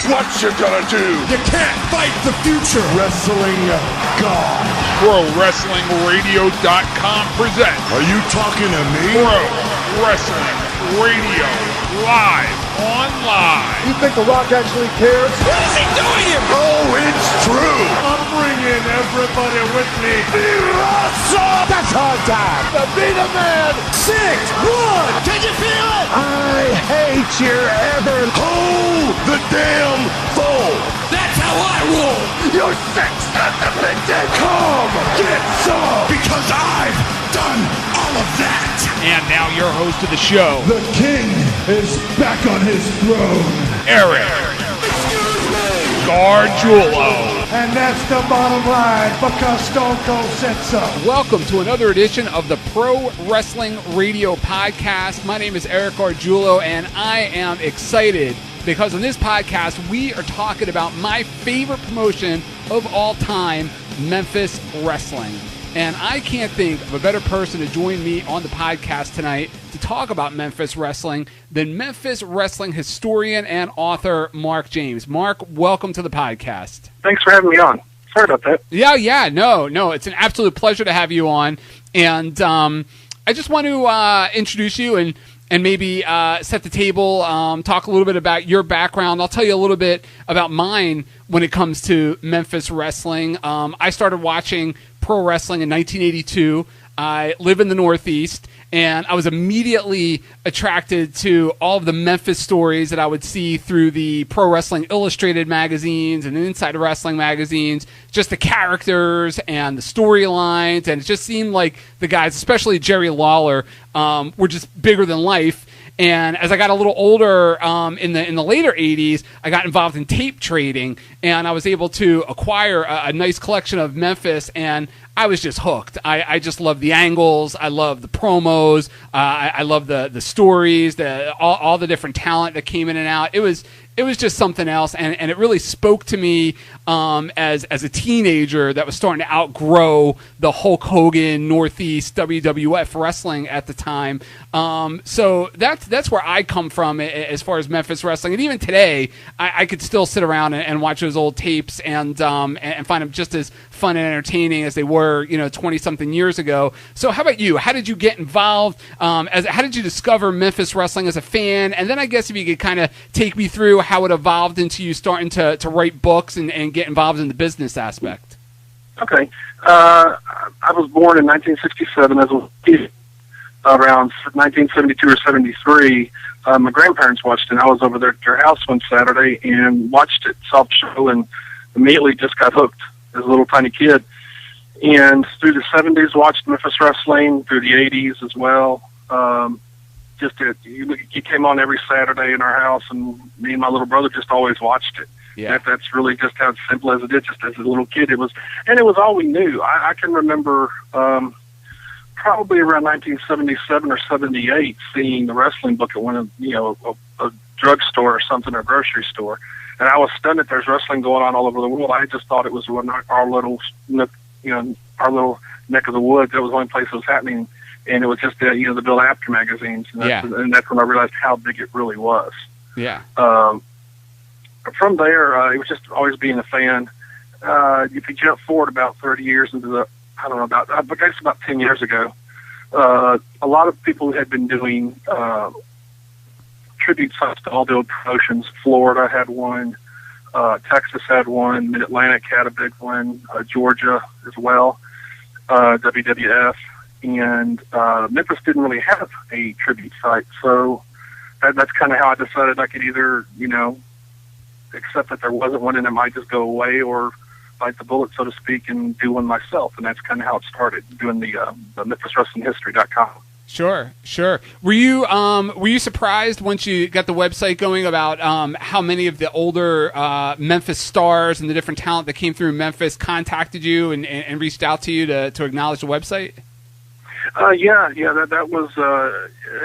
what you gonna do. You can't fight the future. Wrestling God. ProWrestlingRadio.com presents. Are you talking to me? Pro Wrestling Radio live online. You think The Rock actually cares? What is he doing here? Oh, it's true. I'm bringing everybody with me. That's hard time. The Beat a Man. 6-1. Can you feel it? I hate your ever. Hold the damn phone. That's how I roll. You sick son of a bitch. Come get some. Because I've done all of that. And now your host of the show, The king is back on his throne. Eric Excuse me. Gargiulo. And that's the bottom line because Stone Cold said so. Welcome to another edition of the Pro Wrestling Radio Podcast. My name is Eric Gargiulo, and I am excited because on this podcast, we are talking about my favorite promotion of all time, Memphis Wrestling. And I can't think of a better person to join me on the podcast tonight to talk about Memphis Wrestling than Memphis Wrestling historian and author Mark James. Mark, welcome to the podcast. Thanks for having me on. Sorry about that. Yeah, no, it's an absolute pleasure to have you on. And I just want to introduce you and maybe set the table, talk a little bit about your background. I'll tell you a little bit about mine when it comes to Memphis Wrestling. I started watching pro wrestling in 1982. I live in the Northeast, and I was immediately attracted to all of the Memphis stories that I would see through the Pro Wrestling Illustrated magazines and Inside Wrestling magazines, just the characters and the storylines, and it just seemed like the guys, especially Jerry Lawler, were just bigger than life. And as I got a little older in the later 80s, I got involved in tape trading, and I was able to acquire a nice collection of Memphis, and I was just hooked. I just love the angles. I love the promos. I love the stories, all the different talent that came in and out. It was just something else, and it really spoke to me as a teenager that was starting to outgrow the Hulk Hogan Northeast WWF wrestling at the time. So that's where I come from as far as Memphis Wrestling, and even today I could still sit around and watch those old tapes and find them just as fun and entertaining as they were 20 something years ago. So how about you? How did you get involved? How did you discover Memphis Wrestling as a fan? And then I guess if you could kind of take me through how it evolved into you starting to write books and get involved in the business aspect. Okay. I was born in 1967 as a kid. Around 1972 or 73, my grandparents watched it, and I was over there at their house one Saturday and watched it, saw the show, and immediately just got hooked as a little tiny kid. And through the 70s, watched Memphis Wrestling, through the 80s as well. You came on every Saturday in our house, and me and my little brother just always watched it. Yeah. That's really just how simple as it is. Just as a little kid, it was all we knew. I can remember probably around 1977 or 78 seeing the wrestling book at one of a drugstore or something, or a grocery store, and I was stunned that there's wrestling going on all over the world. I just thought it was our little nook, our little neck of the woods. That was the only place it was happening. And it was just the Bill Apter magazines, and that's when I realized how big it really was. Yeah. From there, it was just always being a fan. If you jump forward about 30 years into I guess about 10 years ago, a lot of people had been doing tribute sites to all the old promotions. Florida had one, Texas had one, Mid-Atlantic had a big one, Georgia as well, WWF. And Memphis didn't really have a tribute site, so that's kind of how I decided I could either, accept that there wasn't one and it might just go away, or bite the bullet, so to speak, and do one myself. And that's kind of how it started, doing the MemphisWrestlingHistory.com. Sure. Were you surprised once you got the website going about how many of the older Memphis stars and the different talent that came through Memphis contacted you and reached out to you to acknowledge the website? That was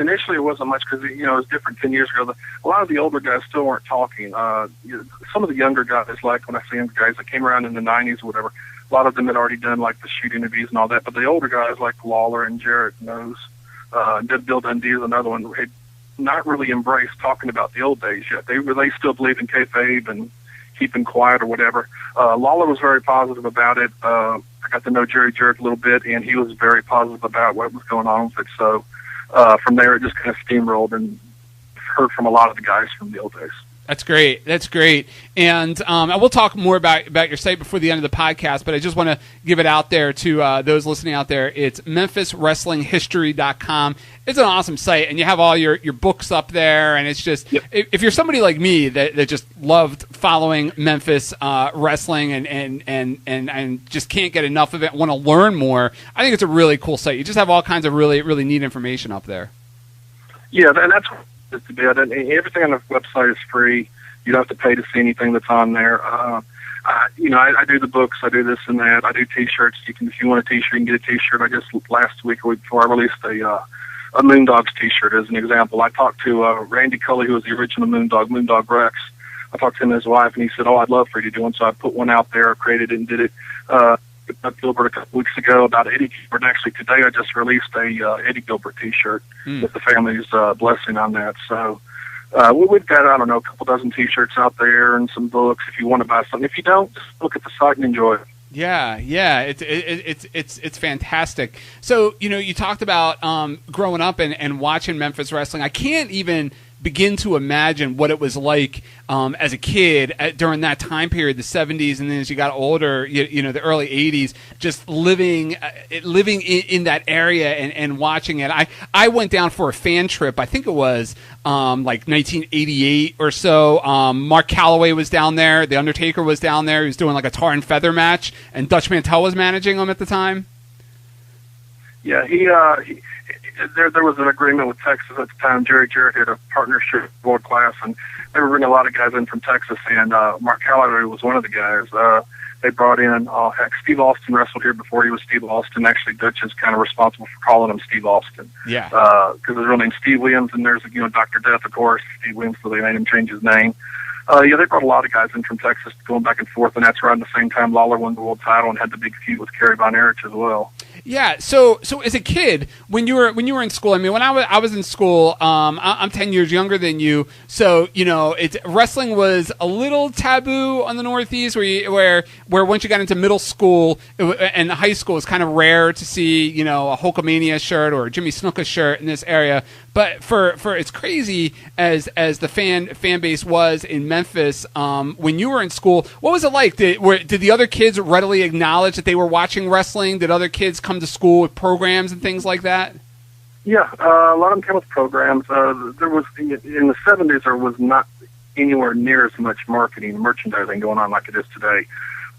initially it wasn't much because it was different 10 years ago. A lot of the older guys still weren't talking. Some of the younger guys, like when I say younger guys that came around in the 90s or whatever, a lot of them had already done like the shoot interviews and all that. But the older guys like Lawler and Jarrett Knows, Bill Dundee is another one, had not really embraced talking about the old days yet. They still believe in kayfabe and keeping quiet or whatever. Lawler was very positive about it. I got to know Jerry Jarrett a little bit, and he was very positive about what was going on with it. So from there, it just kind of steamrolled, and heard from a lot of the guys from the old days. That's great. That's great. And I will talk more about your site before the end of the podcast, but I just want to give it out there to those listening out there. It's MemphisWrestlingHistory.com. It's an awesome site, and you have all your books up there, and it's just, if you're somebody like me that just loved following Memphis wrestling and just can't get enough of it, want to learn more, I think it's a really cool site. You just have all kinds of really, really neat information up there. Yeah, and that's it's a bit. And everything on the website is free. You don't have to pay to see anything that's on there. I do the books. I do this and that. I do T-shirts. If you want a T-shirt, you can get a T-shirt. I just last week or week before I released a Moondogs T-shirt as an example. I talked to Randy Cully, who was the original Moondog Rex. I talked to him and his wife, and he said, "Oh, I'd love for you to do one." So I put one out there, created it, and did it. Gilbert a couple weeks ago about Eddie Gilbert. And actually, today I just released a Eddie Gilbert T-shirt with the family's blessing on that. So we've got, I don't know, a couple dozen T-shirts out there and some books if you want to buy something. If you don't, just look at the site and enjoy it. Yeah, it's fantastic. So you talked about growing up and watching Memphis wrestling. I can't even begin to imagine what it was like as a kid during that time period, the 70s, and then as you got older, the early 80s, just living in that area and watching it. I went down for a fan trip. I think it was like 1988 or so. Mark Calloway was down there. The Undertaker was down there. He was doing like a tar and feather match, and Dutch Mantell was managing him at the time. Yeah, there was an agreement with Texas at the time. Jerry Jarrett had a partnership with World Class, and they were bringing a lot of guys in from Texas, and Mark Calloway was one of the guys. They brought in, heck, Steve Austin wrestled here before he was Steve Austin. Actually, Dutch is kind of responsible for calling him Steve Austin. Yeah. Because his real name's Steve Williams, and there's, Dr. Death, of course, Steve Williams, so they made him change his name. They brought a lot of guys in from Texas going back and forth, and that's around the same time Lawler won the world title and had the big feud with Kerry Von Erich as well. Yeah. So as a kid, when you were in school, I mean, when I was in school, I'm 10 years younger than you. So wrestling was a little taboo on the Northeast, where once you got into middle school and high school, it's kind of rare to see a Hulkamania shirt or a Jimmy Snuka shirt in this area. But for as crazy as the fan base was in Memphis, when you were in school, what was it like? Did the other kids readily acknowledge that they were watching wrestling? Did other kids come to school with programs and things like that? Yeah, a lot of them came with programs. There was in the 70s, there was not anywhere near as much marketing and merchandising going on like it is today.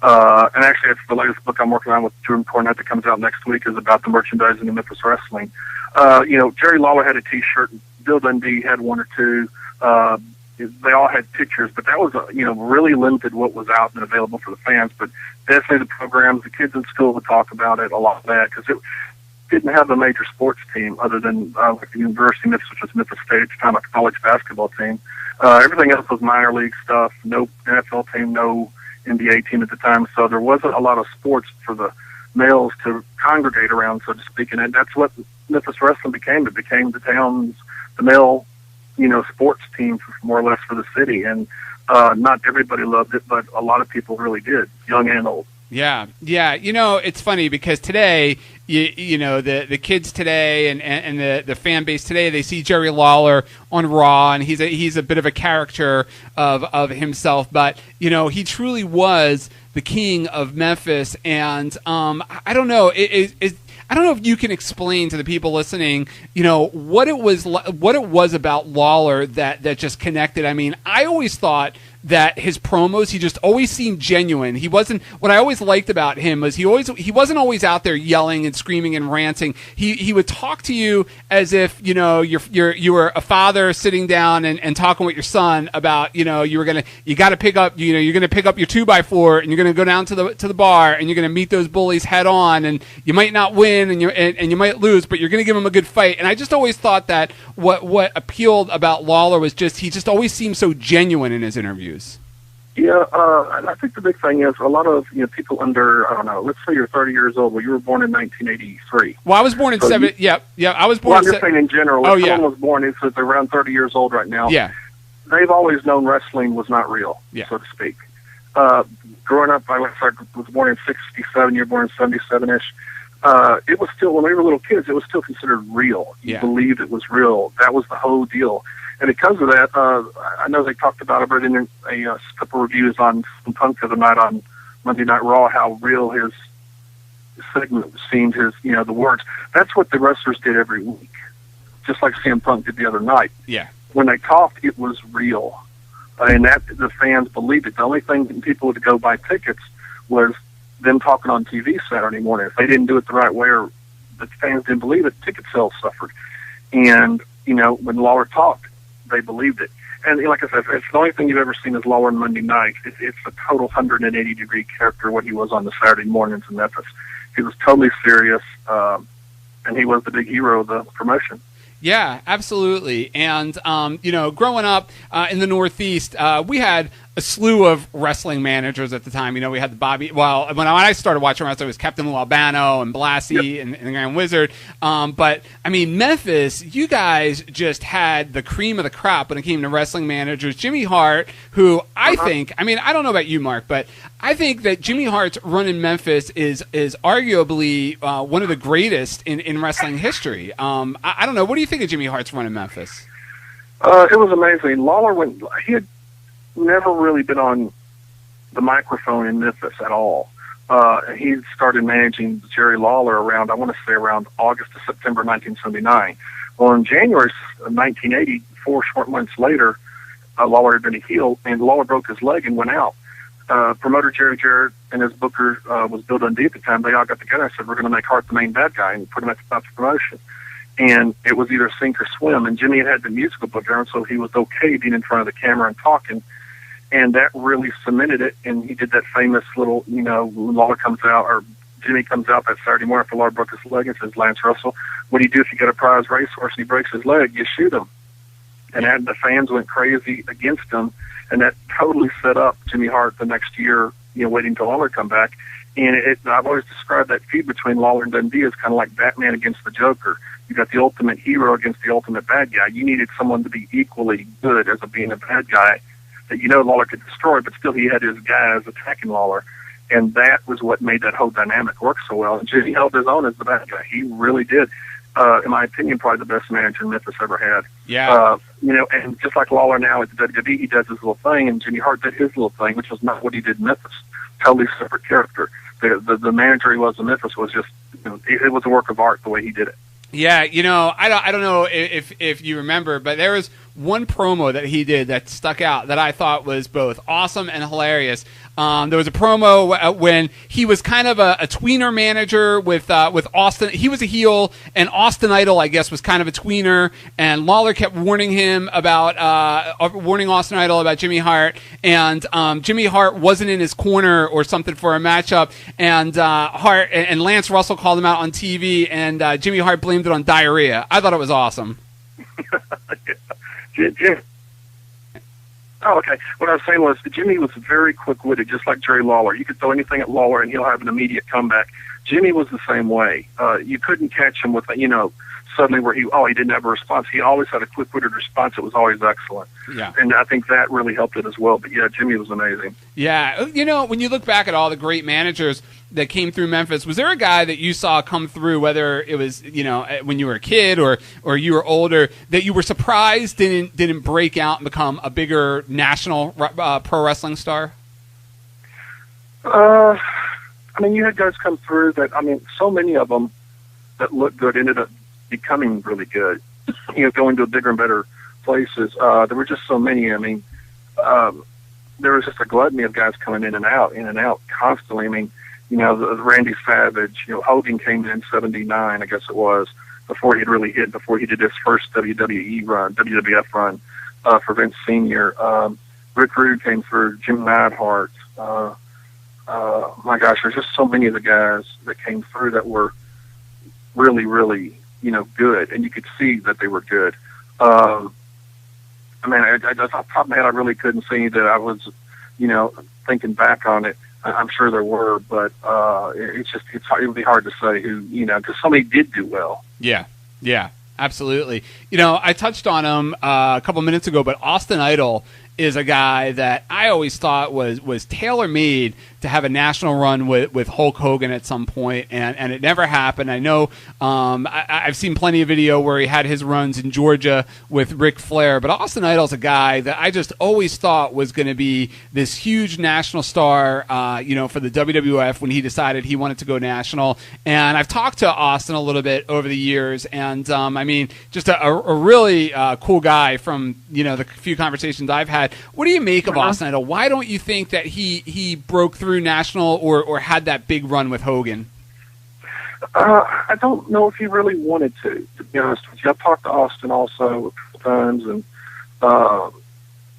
And actually, it's the latest book I'm working on with Drew Cornette that comes out next week is about the merchandising of Memphis wrestling. Jerry Lawler had a T-shirt. Bill Dundee had one or two. They all had pictures, but that was, really limited what was out and available for the fans. But definitely the programs, the kids in school would talk about it, a lot of that, because it didn't have a major sports team other than like the University of Memphis, which was Memphis State at the time, like a college basketball team. Everything else was minor league stuff, no NFL team, no NBA team at the time. So there wasn't a lot of sports for the males to congregate around, so to speak. And that's what Memphis wrestling became. It became the town's, the male, sports team more or less for the city. And not everybody loved it, but a lot of people really did, young and old. Yeah. It's funny because today, the kids today and the fan base today, they see Jerry Lawler on Raw, and he's a bit of a character of himself, but he truly was the king of Memphis, and I don't know. I don't know if you can explain to the people listening, what it was about Lawler that just connected. I mean, I always thought that his promos, he just always seemed genuine. What I always liked about him was he wasn't always out there yelling and screaming and ranting. He would talk to you as if, you were a father sitting down and talking with your son about, you're going to pick up your 2x4 and you're going to go down to the bar and you're going to meet those bullies head on, and you might not win and you might lose, but you're going to give them a good fight. And I just always thought that what appealed about Lawler was he just always seemed so genuine in his interviews. Yeah, and I think the big thing is a lot of people under, I don't know, let's say you're 30 years old. Well, you were born in 1983. Well, I was born in So seven. Yeah, I was born. Well, I'm just saying in general. Oh, If yeah. someone was born, it's around 30 years old right now. Yeah, They've always known wrestling was not real, Yeah. so to speak. Growing up, I was born in 67. You were born in 77-ish. It was still, when we were little kids, it was still considered real. You Yeah. believed it was real. That was the whole deal. And because of that, I know they talked about it in a couple reviews on Punk the other night on Monday Night Raw, how real his segment seemed, the words. That's what the wrestlers did every week, just like CM Punk did the other night. yeah, When they talked, it was real. And that the fans believed it. The only thing that people would go buy tickets was them talking on TV Saturday morning. If they didn't do it the right way or the fans didn't believe it, ticket sales suffered. And, when Lawler talked, they believed it. And like I said, it's the only thing you've ever seen is Lawler on Monday night. It's a total 180-degree character, what he was on the Saturday mornings in Memphis. He was totally serious, and he was the big hero of the promotion. yeah, absolutely. And growing up in the Northeast, we had a slew of wrestling managers at the time. We had the Bobby. Well, when I started watching wrestling, it was Captain Lou Albano and Blassie and the Grand Wizard. But I mean, Memphis, you guys just had the cream of the crop when it came to wrestling managers. Jimmy Hart, who I think, I don't know about you, Mark, but I think that Jimmy Hart's run in Memphis is arguably one of the greatest in wrestling history. I don't know. What do you think of Jimmy Hart's run in Memphis? It was amazing. Lawler he had never really been on the microphone in Memphis at all. He started managing Jerry Lawler around August to September 1979. Well, in January of 1980, 4 short months later, Lawler had been a heel, and Lawler broke his leg and went out. Promoter Jerry Jarrett and his booker was Bill Dundee at the time. They all got together and said, we're going to make Hart the main bad guy and put him at the top of the promotion. And it was either sink or swim. And Jimmy had the musical booker, so he was okay being in front of the camera and talking. And that really cemented it. And he did that famous little, when Lawler comes out, or Jimmy comes out that Saturday morning after Lawler broke his leg and says, Lance Russell, what do you do if you get a prize racehorse and he breaks his leg? You shoot him. And the fans went crazy against him. And that totally set up Jimmy Hart the next year, waiting till Lawler come back. And I've always described that feud between Lawler and Dundee as kind of like Batman against the Joker. You got the ultimate hero against the ultimate bad guy. You needed someone to be equally good as being a bad guy that Lawler could destroy, but still he had his guys attacking Lawler. And that was what made that whole dynamic work so well. And Jimmy held his own as the bad guy. He really did. In my opinion, probably the best manager Memphis ever had. Yeah. And just like Lawler now at the WWE, he does his little thing, and Jimmy Hart did his little thing, which was not what he did in Memphis. Totally separate character. The manager he was in Memphis was just, it was a work of art the way he did it. Yeah, I don't know if you remember, but there was one promo that he did that stuck out that I thought was both awesome and hilarious. There was a promo when he was kind of a tweener manager with Austin. He was a heel, and Austin Idol, I guess, was kind of a tweener. And Lawler kept warning him warning Austin Idol about Jimmy Hart. And Jimmy Hart wasn't in his corner or something for a matchup. And Hart and Lance Russell called him out on TV, and Jimmy Hart blamed it on diarrhea. I thought it was awesome. Jim. Oh, okay. What I was saying was Jimmy was very quick-witted, just like Jerry Lawler. You could throw anything at Lawler, and he'll have an immediate comeback. Jimmy was the same way. You couldn't catch him with, suddenly where he didn't have a response. He always had a quick-witted response. It was always excellent. Yeah. And I think that really helped it as well. But, yeah, Jimmy was amazing. Yeah. When you look back at all the great managers that came through Memphis, was there a guy that you saw come through, whether it was, when you were a kid or you were older, that you were surprised didn't break out and become a bigger national pro wrestling star? You had guys come through that, so many of them that looked good ended up becoming really good, going to bigger and better places. There were just so many. There was just a gluttony of guys coming in and out constantly. The Randy Savage, Hogan came in 79, I guess it was, before he did his first WWF run for Vince Sr. Rick Rude came through, Jim Neidhart. My gosh, there's just so many of the guys that came through that were really, really, good, and you could see that they were good. Off the top of my head, I really couldn't say that I was, thinking back on it, I'm sure there were, but it would be hard to say who, because somebody did do well. Yeah, absolutely. I touched on him a couple minutes ago, but Austin Idol is a guy that I always thought was tailor-made to have a national run with Hulk Hogan at some point, and it never happened. I know I've seen plenty of video where he had his runs in Georgia with Ric Flair, but Austin Idol's a guy that I just always thought was going to be this huge national star, for the WWF when he decided he wanted to go national. And I've talked to Austin a little bit over the years, and just a really cool guy from the few conversations I've had. What do you make of Austin Idol? Why don't you think that he broke through national or had that big run with Hogan? I don't know if he really wanted to be honest with you. I've talked to Austin also a couple times, and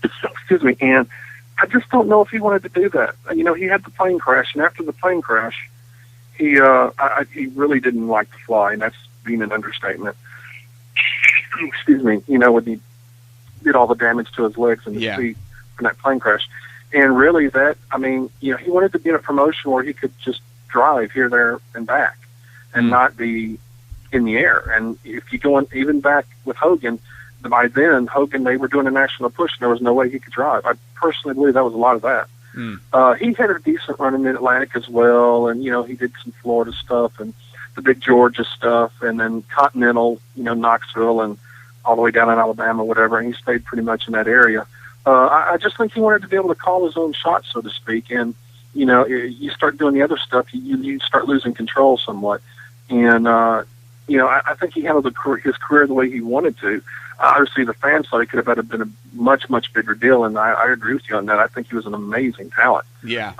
excuse me, and I just don't know if he wanted to do that. He had the plane crash, and after the plane crash, he really didn't like to fly, and that's being an understatement. Excuse me, when he did all the damage to his legs and his feet from that plane crash. And really he wanted to be in a promotion where he could just drive here, there, and back and not be in the air. And if you go on, even back with Hogan, by then, they were doing a national push and there was no way he could drive. I personally believe that was a lot of that. He had a decent run in Mid-Atlantic as well, and, he did some Florida stuff and the big Georgia stuff, and then Continental, Knoxville, and all the way down in Alabama, whatever, and he stayed pretty much in that area. I just think he wanted to be able to call his own shot, so to speak, and, you start doing the other stuff, you start losing control somewhat, and, I think he handled his career the way he wanted to. Obviously, the fans thought he could have been a much, much bigger deal, and I agree with you on that. I think he was an amazing talent. Yeah.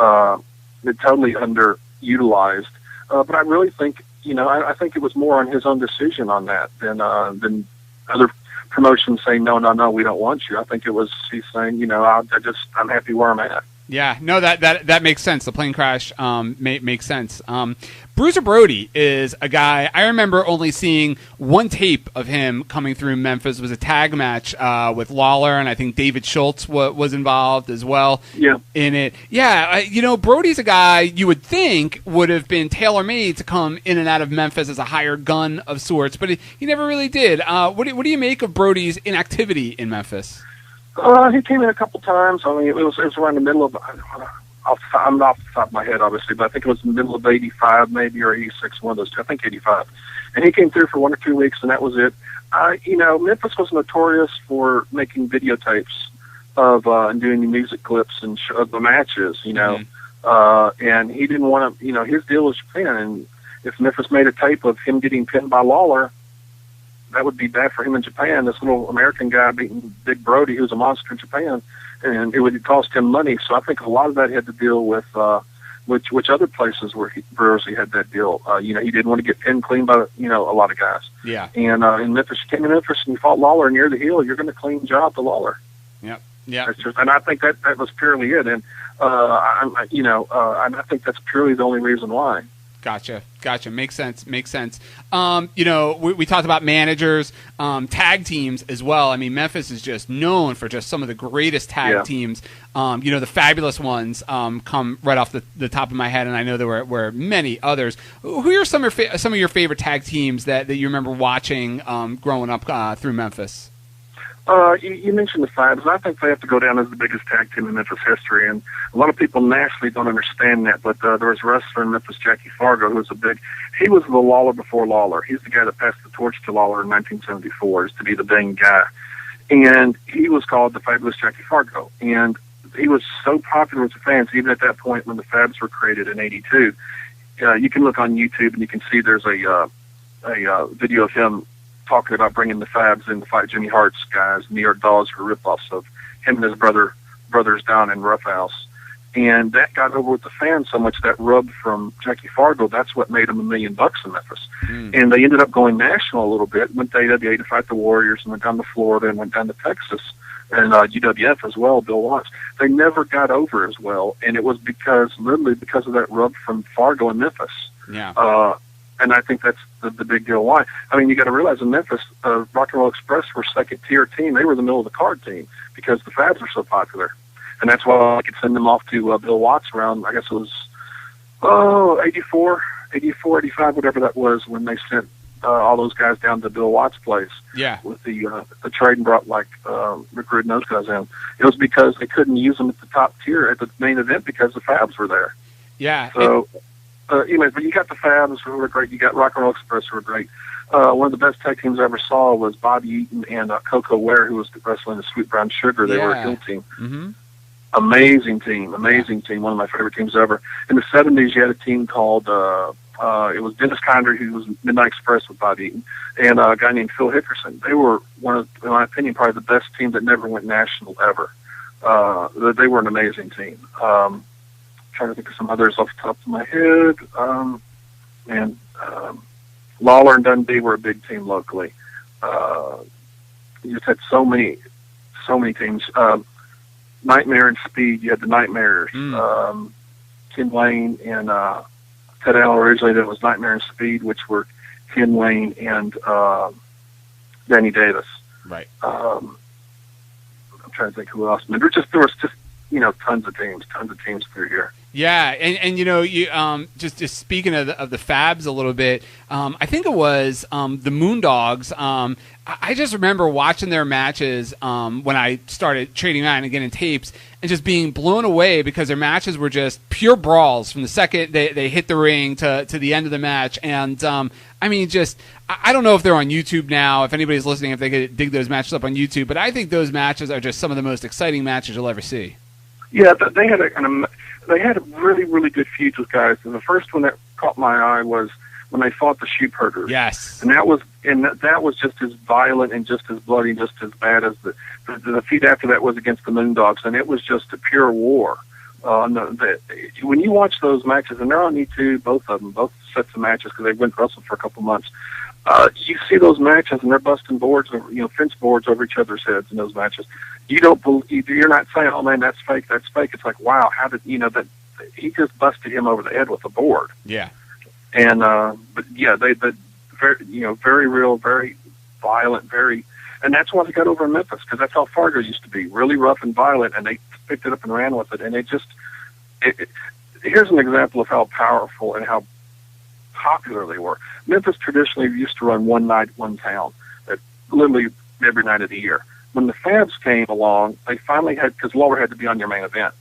Totally underutilized, but I really think, I think it was more on his own decision on that than other promotions saying, no, we don't want you. I think it was he's saying, I'm happy where I'm at. Yeah, no, that makes sense. The plane crash makes sense. Bruiser Brody is a guy, I remember only seeing one tape of him coming through Memphis. It was a tag match with Lawler, and I think David Schultz was involved as well in it. Yeah, Brody's a guy you would think would have been tailor-made to come in and out of Memphis as a hired gun of sorts, but he never really did. What do you make of Brody's inactivity in Memphis? He came in a couple times. It was around the middle of, I'm not off the top of my head, obviously, but I think it was in the middle of 85 maybe, or 86, one of those two. I think 85. And he came through for 1 or 2 weeks, and that was it. Memphis was notorious for making videotapes of and doing the music clips and of the matches, and he didn't want to, his deal was Japan, and if Memphis made a tape of him getting pinned by Lawler, that would be bad for him in Japan. This little American guy beating Big Brody, who's a monster in Japan, and it would cost him money. So I think a lot of that had to deal with which other places where he had that deal. He didn't want to get pinned clean by a lot of guys. Yeah. And in Memphis, you came to Memphis and you fought Lawler near the heel, you're going to clean job to Lawler. Yep. Yeah. And I think that was purely it. And I think that's purely the only reason why. Gotcha. Makes sense. We talked about managers, tag teams as well. Memphis is just known for just some of the greatest tag teams. The fabulous ones come right off the top of my head, and I know there were many others. Who are some of your favorite tag teams that you remember watching growing up through Memphis? You mentioned the Fabs, and I think they have to go down as the biggest tag team in Memphis history, and a lot of people nationally don't understand that, but there was a wrestler in Memphis, Jackie Fargo, who was he was the Lawler before Lawler. He's the guy that passed the torch to Lawler in 1974 to be the big guy, and he was called the Fabulous Jackie Fargo, and he was so popular with the fans, even at that point when the Fabs were created in 82. You can look on YouTube and you can see there's a video of him talking about bringing the Fabs in to fight Jimmy Hart's guys. New York Dolls were ripoffs of him and his brothers down in Rough House. And that got over with the fans so much, that rub from Jackie Fargo, that's what made him $1 million in Memphis. And they ended up going national a little bit, went to AWA to fight the Warriors, and went down to Florida and went down to Texas, and UWF as well, Bill Watts. They never got over as well, and it was literally because of that rub from Fargo and Memphis. Yeah. And I think that's the big deal. Why? You got to realize in Memphis, Rock and Roll Express were second-tier team. They were the middle of the card team because the Fabs were so popular. And that's why I could send them off to Bill Watts around, I guess it was, 84, 85, whatever that was, when they sent all those guys down to Bill Watts' place. Yeah. With the trade and brought recruiting those guys in. It was because they couldn't use them at the top tier at the main event because the Fabs were there. Yeah. So, but you got the Fabs who were great. You got Rock and Roll Express who were great. One of the best tag teams I ever saw was Bobby Eaton and Coco Ware, who was wrestling the Sweet Brown Sugar. They were a heel team. Mm-hmm. Amazing team. One of my favorite teams ever. In the 70s, you had a team called, it was Dennis Condry, who was Midnight Express with Bobby Eaton, and a guy named Phil Hickerson. They were one of, in my opinion, probably the best team that never went national ever. They were an amazing team. Trying to think of some others off the top of my head. Lawler and Dundee were a big team locally. You just had so many teams. Nightmare and Speed, you had the Nightmares. Ken Wayne and Ted Allen originally, that was Nightmare and Speed, which were Ken Wayne and Danny Davis. Right. I'm trying to think who else. I mean, there was just tons of teams through here. Yeah, and you just speaking of the Fabs a little bit, I think it was the Moondogs. I just remember watching their matches when I started trading around and getting tapes, and just being blown away because their matches were just pure brawls from the second they hit the ring to the end of the match. And I don't know if they're on YouTube now. If anybody's listening, if they could dig those matches up on YouTube, but I think those matches are just some of the most exciting matches you'll ever see. Yeah, they had a really, really good feuds with guys. And the first one that caught my eye was when they fought the Sheep Herders. Yes. And that was just as violent and just as bloody and just as bad as the feud after that was against the Moondogs. And it was just a pure war. When you watch those matches, and they're on YouTube, both of them, both sets of matches, because they went wrestled for a couple months, you see those matches and they're busting boards, fence boards over each other's heads in those matches. You don't believe, you're not saying, "Oh man, that's fake, that's fake." It's like, wow, how did that he just busted him over the head with a board? Yeah. And but yeah, they very real, very violent, and that's what they got over in Memphis, because that's how Fargo used to be, really rough and violent, and they picked it up and ran with it. And here's an example of how powerful and how popular they were. Memphis traditionally used to run one night, one town, literally every night of the year. When the Fabs came along, they finally had, because Lawler had to be on your main event,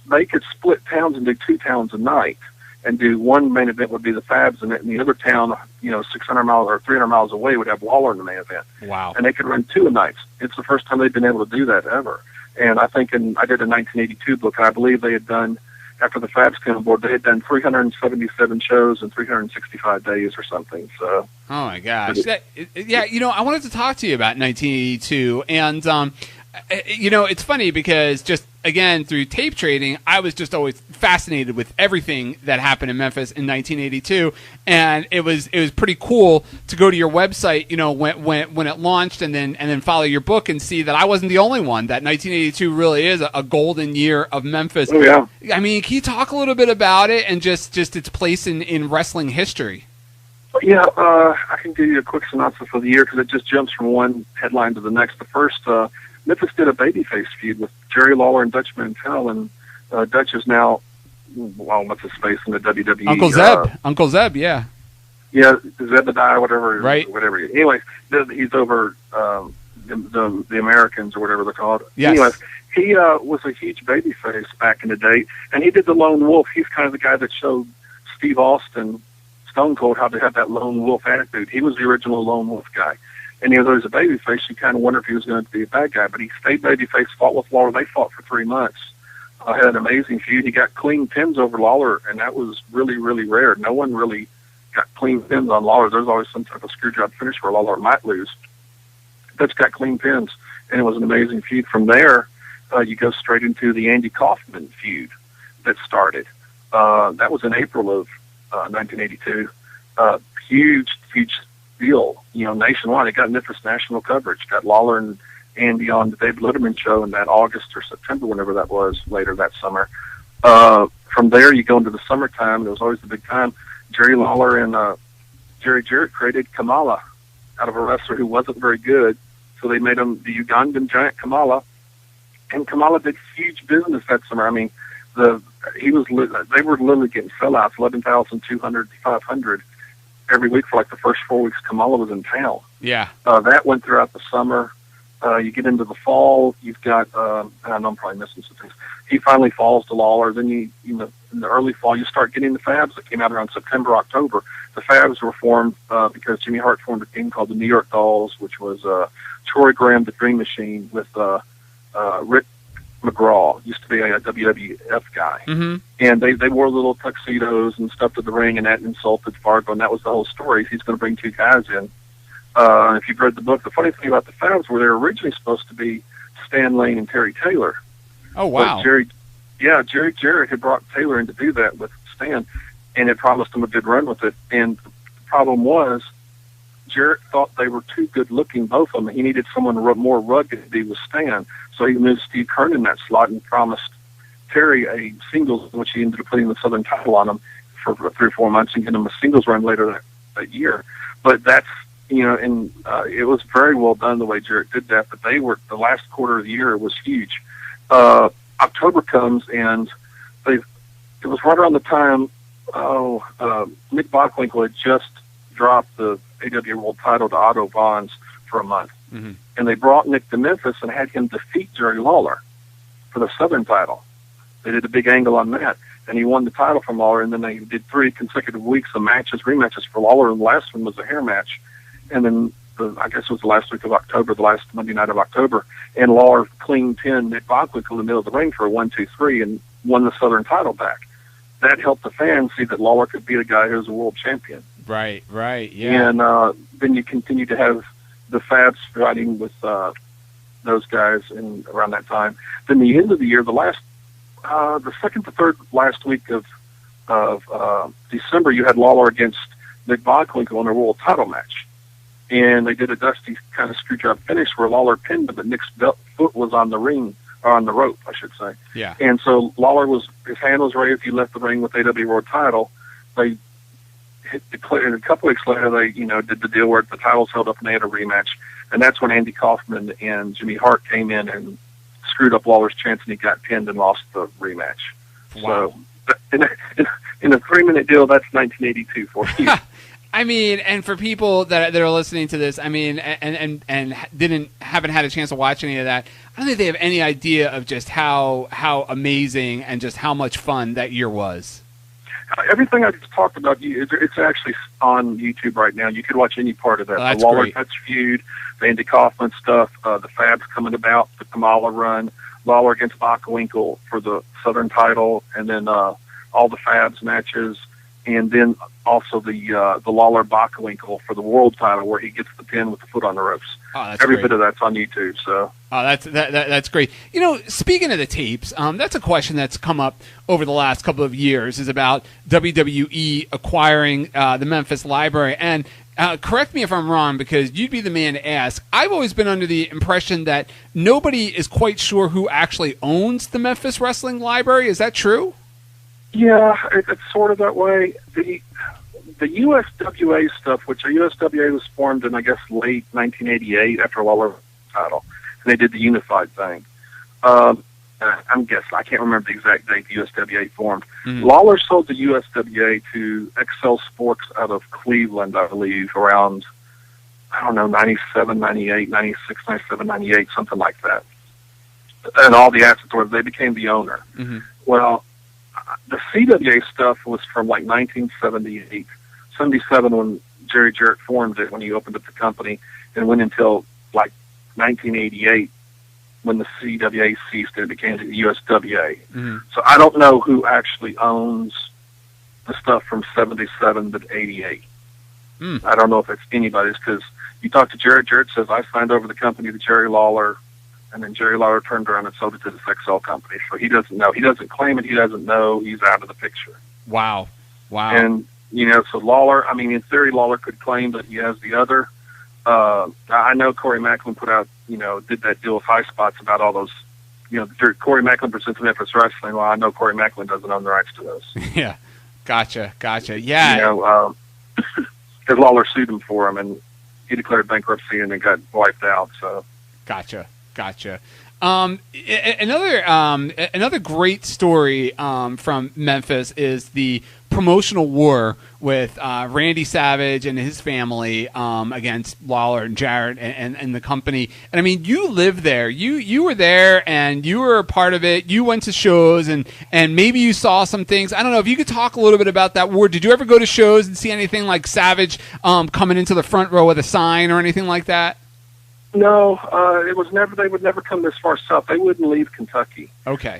they could split towns and do two towns a night, and do one main event would be the Fabs, and the other town, 600 miles or 300 miles away, would have Lawler in the main event. Wow. And they could run two nights. It's the first time they've been able to do that ever. And I think I did a 1982 book, and I believe they had done, after the Fabs came on board, they had done 377 shows in 365 days or something. So. Oh my gosh! I wanted to talk to you about 1982, and it's funny because just again through tape trading, I was just always fascinated with everything that happened in Memphis in 1982, and it was pretty cool to go to your website, when it launched, and then follow your book and see that I wasn't the only one. That 1982 really is a golden year of Memphis. Oh yeah. I mean, can you talk a little bit about it and just its place in wrestling history? Yeah, I can give you a quick synopsis of the year because it just jumps from one headline to the next. The first, Memphis did a babyface feud with Jerry Lawler and Dutch Mantel, and Dutch is now, what's his face in the WWE? Uncle Zeb, yeah. Yeah, Zebediah, whatever. Right. Whatever. Anyway, he's over the Americans or whatever they're called. Yes. Anyway, he was a huge babyface back in the day, and he did the Lone Wolf. He's kind of the guy that showed Steve Austin, Stone Cold, how to have that lone wolf attitude. He was the original lone wolf guy. And though he was a babyface, you kind of wonder if he was going to be a bad guy. But he stayed babyface, fought with Lawler. They fought for 3 months. Had an amazing feud. He got clean pins over Lawler, and that was really, really rare. No one really got clean pins on Lawler. There's always some type of screwjob finish where Lawler might lose. Dutch got clean pins, and it was an amazing feud. From there, you go straight into the Andy Kaufman feud that started. That was in April of 1982. Huge deal, nationwide. It got Memphis national coverage. Got Lawler and Andy on the David Letterman show in that August or September, whenever that was, later that summer. From there, you go into the summertime, and it was always the big time. Jerry Lawler and Jerry Jarrett created Kamala out of a wrestler who wasn't very good, so they made him the Ugandan giant Kamala, and Kamala did huge business that summer. I mean, they were literally getting sellouts, 11,200 to 500 every week for like the first 4 weeks Kamala was in town. Yeah. That went throughout the summer. You get into the fall, you've got, I know I'm probably missing some things. He finally falls to Lawler. Then in the early fall, you start getting the Fabs that came out around September, October. The Fabs were formed because Jimmy Hart formed a team called the New York Dolls, which was Troy Graham, the Dream Machine, with Rick McGraw, used to be a WWF guy. Mm-hmm. And they wore little tuxedos and stuff to the ring, and that insulted Fargo, and that was the whole story. He's going to bring two guys in. If you've read the book, the funny thing about the Fabs were they were originally supposed to be Stan Lane and Terry Taylor. Oh, wow. But Jerry Jarrett had brought Taylor in to do that with Stan, and it promised him a good run with it. And the problem was, Jarrett thought they were too good-looking, both of them. He needed someone more rugged to be with Stan, so he moved Steve Keirn in that slot and promised Terry a singles, which he ended up putting the Southern title on him for 3 or 4 months and getting him a singles run later that year. But that's, and it was very well done the way Jarrett did that, but the last quarter of the year was huge. October comes, and it was right around the time, Nick Bockwinkel had just dropped the AWA World title to Otto Bonds for a month. Mm-hmm. And they brought Nick to Memphis and had him defeat Jerry Lawler for the Southern title. They did a big angle on that, and he won the title from Lawler, and then they did 3 consecutive weeks of rematches for Lawler, and the last one was a hair match. And then I guess it was the last week of October, the last Monday night of October, and Lawler clean pinned Nick Bockwinkel in the middle of the ring for a 1-2-3 and won the Southern title back. That helped the fans see that Lawler could be a guy who was a world champion. Right, yeah. And then you continue to have the Fabs fighting with those guys around that time. Then the end of the year, the second to third last week of December, you had Lawler against Nick Bockwinkel in a world title match. And they did a dusty kind of screw job finish where Lawler pinned him, but Nick's foot was on the ring, or on the rope, I should say. Yeah. And so his hand was raised. He left the ring with the AW World title. They and a couple weeks later, they did the deal where the titles held up and they had a rematch. And that's when Andy Kaufman and Jimmy Hart came in and screwed up Lawler's chance, and he got pinned and lost the rematch. Wow. So in a 3-minute deal, that's 1982 for you. I mean, and for people that are listening to this, I mean, and haven't had a chance to watch any of that, I don't think they have any idea of just how amazing and just how much fun that year was. Everything I just talked about, it's actually on YouTube right now. You could watch any part of that. Oh, the Lawler Touch feud, the Andy Kaufman stuff, the Fabs coming about, the Kamala run, Lawler against Bockwinkel for the Southern title, and then all the Fabs matches, and then also the Lawler Bockwinkel for the world title where he gets the pin with the foot on the ropes. Oh, that's Every great. bit of that's on YouTube. So. Oh, that's great. Speaking of the tapes, that's a question that's come up over the last couple of years is about WWE acquiring the Memphis library. And correct me if I'm wrong, because you'd be the man to ask. I've always been under the impression that nobody is quite sure who actually owns the Memphis Wrestling library. Is that true? Yeah, it's sort of that way. The USWA stuff, which the USWA was formed in, I guess, late 1988 after Lawler title, and they did the unified thing. I'm guessing, I can't remember the exact date the USWA formed. Mm-hmm. Lawler sold the USWA to XL Sports out of Cleveland, I believe, around, 97, 98, 96, 97, 98, something like that. And all the assets were, they became the owner. Mm-hmm. Well, the CWA stuff was from like 1978, 77 when Jerry Jarrett formed it, when he opened up the company, and went until like 1988 when the CWA ceased and it became the USWA. Mm-hmm. So I don't know who actually owns the stuff from 77 to 88. I don't know if it's anybody's, because you talk to Jarrett says, I signed over the company to Jerry Lawler, and then Jerry Lawler turned around and sold it to this XL company. So he doesn't know. He doesn't claim it. He doesn't know. He's out of the picture. Wow. And, so Lawler, in theory, Lawler could claim that he has the other. I know Corey Macklin put out, did that deal with High Spots about all those, Corey Macklin presents Memphis Wrestling. Well, I know Corey Macklin doesn't own the rights to those. Yeah. Gotcha. Yeah. Because Lawler sued him for him, and he declared bankruptcy and then got wiped out. So. Gotcha. Another great story from Memphis is the promotional war with Randy Savage and his family against Lawler and Jarrett and the company. And I mean, you lived there. You were there, and you were a part of it. You went to shows, and maybe you saw some things. I don't know if you could talk a little bit about that war. Did you ever go to shows and see anything like Savage coming into the front row with a sign or anything like that? No, it was never. They would never come this far south. They wouldn't leave Kentucky. Okay.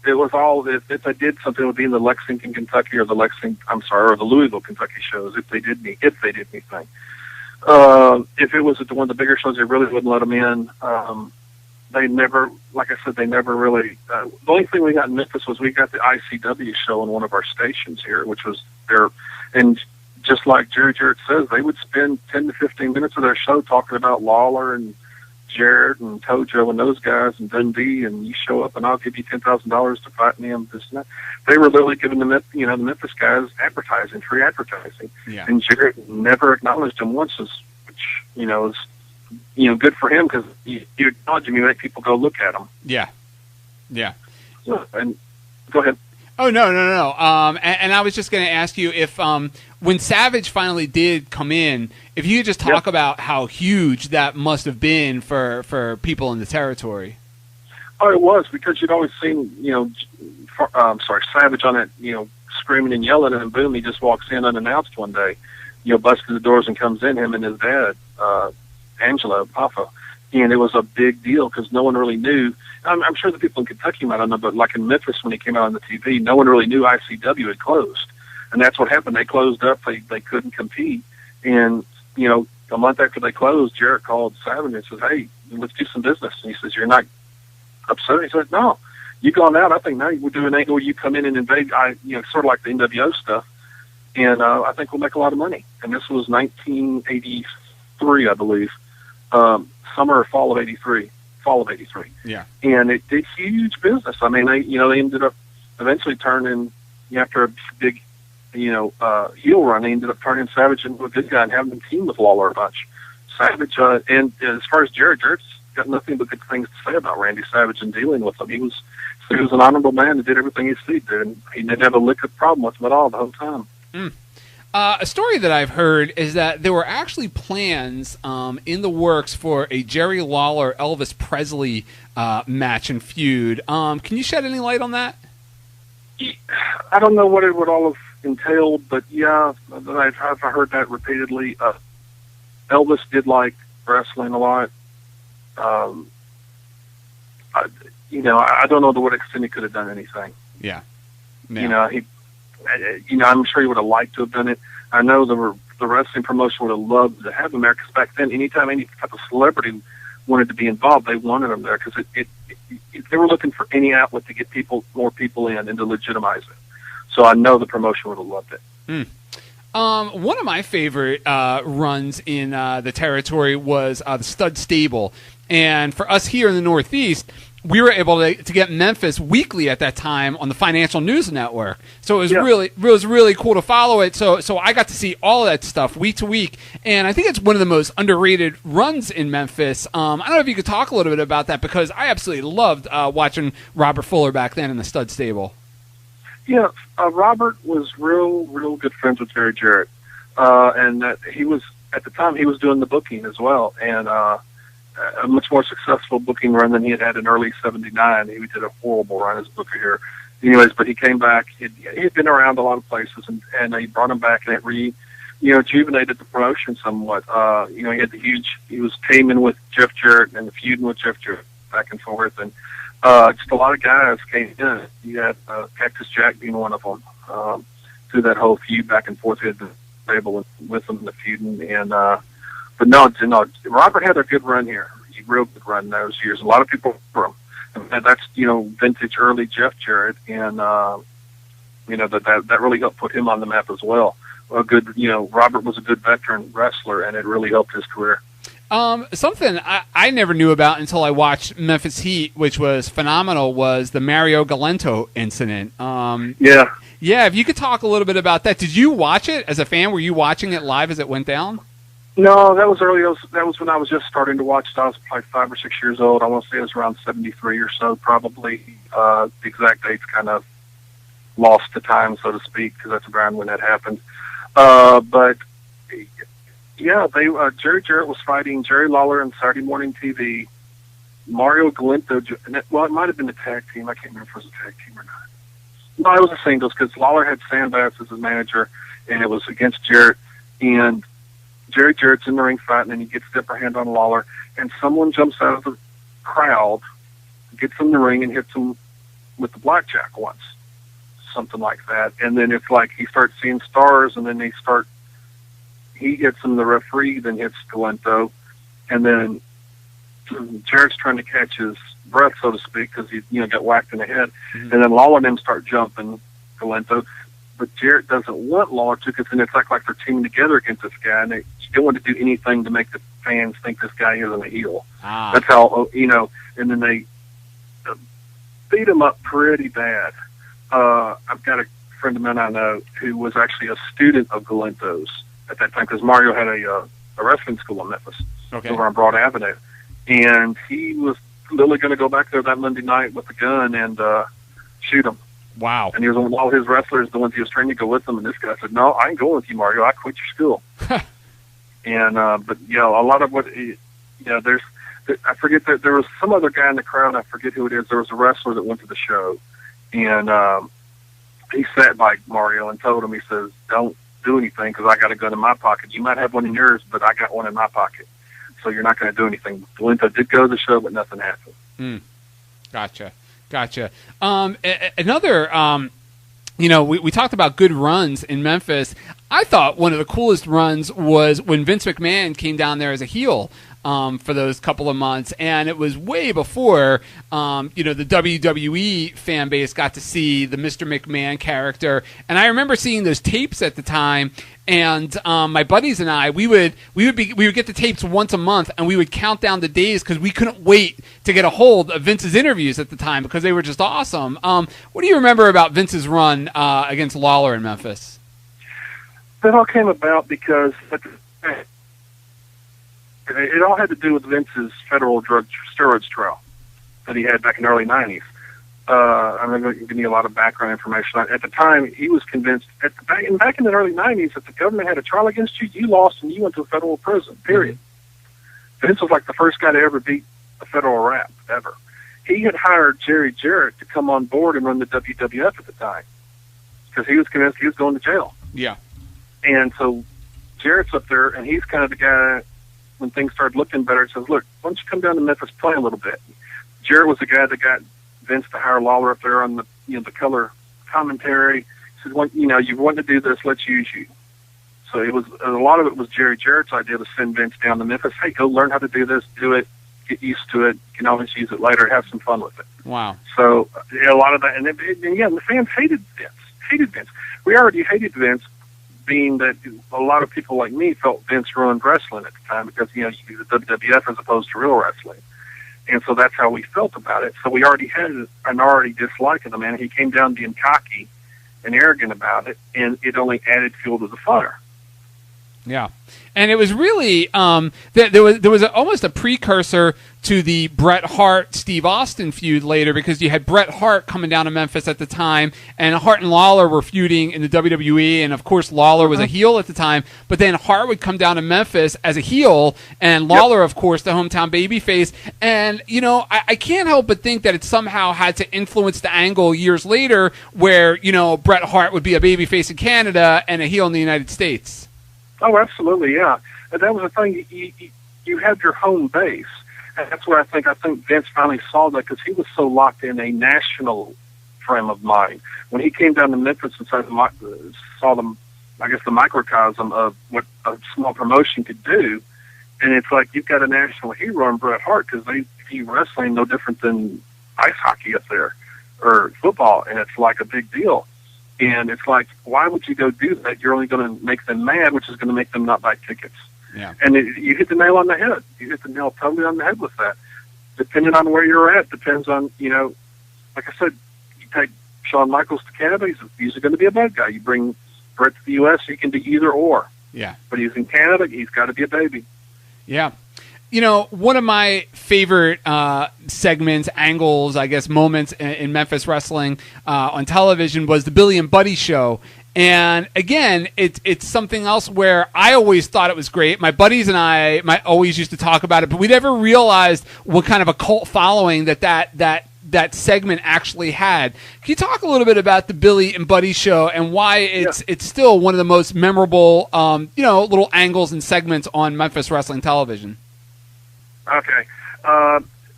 It was all if they did something, it would be in the Lexington, Kentucky, or the Louisville, Kentucky shows. If they did anything, if it was at one of the bigger shows, they really wouldn't let them in. They never, like I said, they never really. The only thing we got in Memphis was we got the ICW show on one of our stations here, which was there, and. Just like Jerry Jarrett says, they would spend 10 to 15 minutes of their show talking about Lawler and Jarrett and Tojo and those guys and Dundee, and you show up and I'll give you $10,000 to fight me and this and that. They were literally giving the Memphis guys advertising, free advertising. Yeah. And Jarrett never acknowledged them once, which is good for him because you acknowledge him, you make people go look at him. Yeah. Yeah. So, and go ahead. Oh, no. And I was just going to ask you if when Savage finally did come in, if you could just talk about how huge that must have been for people in the territory. Oh, it was, because you'd always seen, Savage on that, screaming and yelling, and boom, he just walks in unannounced one day, busts through the doors and comes in, him and his dad, Angelo, Papa. And it was a big deal because no one really knew. I'm sure the people in Kentucky might not know, but like in Memphis when he came out on the TV, no one really knew ICW had closed. And that's what happened. They closed up. They couldn't compete. And, a month after they closed, Jarrett called Savage and says, hey, let's do some business. And he says, you're not upset? He said, no. You gone out. I think now we'll do an angle where you come in and invade, sort of like the NWO stuff. And I think we'll make a lot of money. And this was 1983, I believe. Summer or fall of '83. Yeah. And it did huge business. I mean, they ended up eventually turning, after a big, heel run, they ended up turning Savage into a good guy and having him team with Lawler a bunch. Savage, and as far as Jarrett's got nothing but good things to say about Randy Savage and dealing with him. He was an honorable man and did everything he said did, and he didn't have a lick of problem with him at all the whole time. Mm. A story that I've heard is that there were actually plans in the works for a Jerry Lawler Elvis Presley match and feud. Can you shed any light on that? I don't know what it would all have entailed, but yeah, I've heard that repeatedly. Elvis did like wrestling a lot. I don't know to what extent he could have done anything. Yeah. I'm sure he would have liked to have done it. I know the wrestling promotion would have loved to have him there, because back then, anytime any type of celebrity wanted to be involved, they wanted him there, because they were looking for any outlet to get more people in and to legitimize it. So I know the promotion would have loved it. Mm. One of my favorite runs in the territory was the Stud Stable. And for us here in the Northeast, we were able to get Memphis weekly at that time on the Financial News Network. So it was really cool to follow it. So I got to see all of that stuff week to week. And I think it's one of the most underrated runs in Memphis. I don't know if you could talk a little bit about that, because I absolutely loved watching Robert Fuller back then in the Stud Stable. Yeah, Robert was real good friends with Jerry Jarrett. And he was, at the time, he was doing the booking as well. And a much more successful booking run than he had in early '79. He did a horrible run as a booker here. Anyways, but he came back. He had been around a lot of places, and they brought him back, and it rejuvenated the promotion somewhat. He had he was teaming with Jeff Jarrett and feuding with Jeff Jarrett back and forth, and just a lot of guys came in. You had Cactus Jack being one of them through that whole feud back and forth. He had the table with them in the feuding, and but no, Robert had a good run here. He real good run those years. A lot of people from him. And that's vintage early Jeff Jarrett, and that really helped put him on the map as well. Robert was a good veteran wrestler, and it really helped his career. Something I never knew about until I watched Memphis Heat, which was phenomenal, was the Mario Galento incident. Yeah, if you could talk a little bit about that. Did you watch it as a fan? Were you watching it live as it went down? No, that was early. That was when I was just starting to watch. I was probably 5 or 6 years old. I want to say it was around 73 or so, probably. The exact date's kind of lost to time, so to speak, because that's around when that happened. But yeah, Jerry Jarrett was fighting Jerry Lawler on Saturday morning TV. Mario Galento, well, it might have been a tag team. I can't remember if it was a tag team or not. No, it was a singles because Lawler had Sam Bass as his manager, and it was against Jarrett. And Jerry Jarrett's in the ring fighting, and he gets the upper hand on Lawler, and someone jumps out of the crowd, gets in the ring, and hits him with the blackjack once, something like that. And then it's like he starts seeing stars, and then he hits him, the referee then hits Galento, and then Jarrett's trying to catch his breath, so to speak, because he got whacked in the head. Mm-hmm. And then Lawler and them start jumping Galento, but Jarrett doesn't want Lawler to, because then it's like they're teaming together against this guy, and they don't want to do anything to make the fans think this guy isn't a heel. That's how, and then they beat him up pretty bad. I've got a friend of mine I know who was actually a student of Galento's at that time, because Mario had a wrestling school in Memphis, over on Broad Avenue. And he was literally going to go back there that Monday night with a gun and shoot him. Wow. And he was on all his wrestlers, the ones he was training to go with him, and this guy said, "No, I ain't going with you, Mario. I quit your school." And, but, a lot of what, there's, I forget that there was some other guy in the crowd, I forget who it is. There was a wrestler that went to the show, and he sat by Mario and told him, he says, "Don't do anything, because I got a gun in my pocket. You might have one in yours, but I got one in my pocket. So you're not going to do anything." Galento did go to the show, but nothing happened. Gotcha. Another, we talked about good runs in Memphis. I thought one of the coolest runs was when Vince McMahon came down there as a heel for those couple of months, and it was way before the WWE fan base got to see the Mr. McMahon character. And I remember seeing those tapes at the time, and my buddies and I, we would get the tapes once a month, and we would count down the days because we couldn't wait to get a hold of Vince's interviews at the time because they were just awesome. What do you remember about Vince's run against Lawler in Memphis? That all came about because it all had to do with Vince's federal drug steroids trial that he had back in the early 90s. I'm going to give you a lot of background information. At the time, he was convinced, back in the early 90s, that the government had a trial against you, you lost, and you went to a federal prison, period. Mm-hmm. Vince was like the first guy to ever beat a federal rap, ever. He had hired Jerry Jarrett to come on board and run the WWF at the time because he was convinced he was going to jail. Yeah. And so Jarrett's up there, and he's kind of the guy, when things started looking better, says, "Look, why don't you come down to Memphis, play a little bit?" Jarrett was the guy that got Vince to hire Lawler up there on the the color commentary. He said, "Well, you want to do this, let's use you." So it was a lot of it was Jerry Jarrett's idea to send Vince down to Memphis. Hey, go learn how to do this, do it, get used to it. You can always use it later, have some fun with it. Wow. So a lot of that, and the fans hated Vince. We already hated Vince, being that a lot of people like me felt Vince ruined wrestling at the time because, you do the WWF as opposed to real wrestling. And so that's how we felt about it. So we already had an already dislike of the man. He came down being cocky and arrogant about it, and it only added fuel to the fire. Yeah. And it was really there was almost a precursor to the Bret Hart-Steve Austin feud later, because you had Bret Hart coming down to Memphis at the time, and Hart and Lawler were feuding in the WWE, and of course Lawler was a heel at the time, but then Hart would come down to Memphis as a heel, and Lawler, of course, the hometown babyface. And, I can't help but think that it somehow had to influence the angle years later where, Bret Hart would be a babyface in Canada and a heel in the United States. Oh, absolutely, yeah. And that was the thing. You had your home base, and that's where I think Vince finally saw that, because he was so locked in a national frame of mind. When he came down to Memphis and saw the microcosm of what a small promotion could do, and it's like you've got a national hero in Bret Hart, because they view wrestling no different than ice hockey up there or football, and it's like a big deal. And it's like, why would you go do that? You're only going to make them mad, which is going to make them not buy tickets. Yeah. And you hit the nail on the head. You hit the nail totally on the head with that. Depending on where you're at, depends on, like I said, you take Shawn Michaels to Canada, he's usually going to be a bad guy. You bring Bret to the U.S., he can do either or. Yeah. But he's in Canada. He's got to be a baby. Yeah. You know, one of my favorite segments, angles, I guess, moments in Memphis wrestling on television was the Billy and Buddy show. And again, it's something else where I always thought it was great. My buddies and I always used to talk about it, but we never realized what kind of a cult following that segment actually had. Can you talk a little bit about the Billy and Buddy show and why it's still one of the most memorable, little angles and segments on Memphis wrestling television? Okay.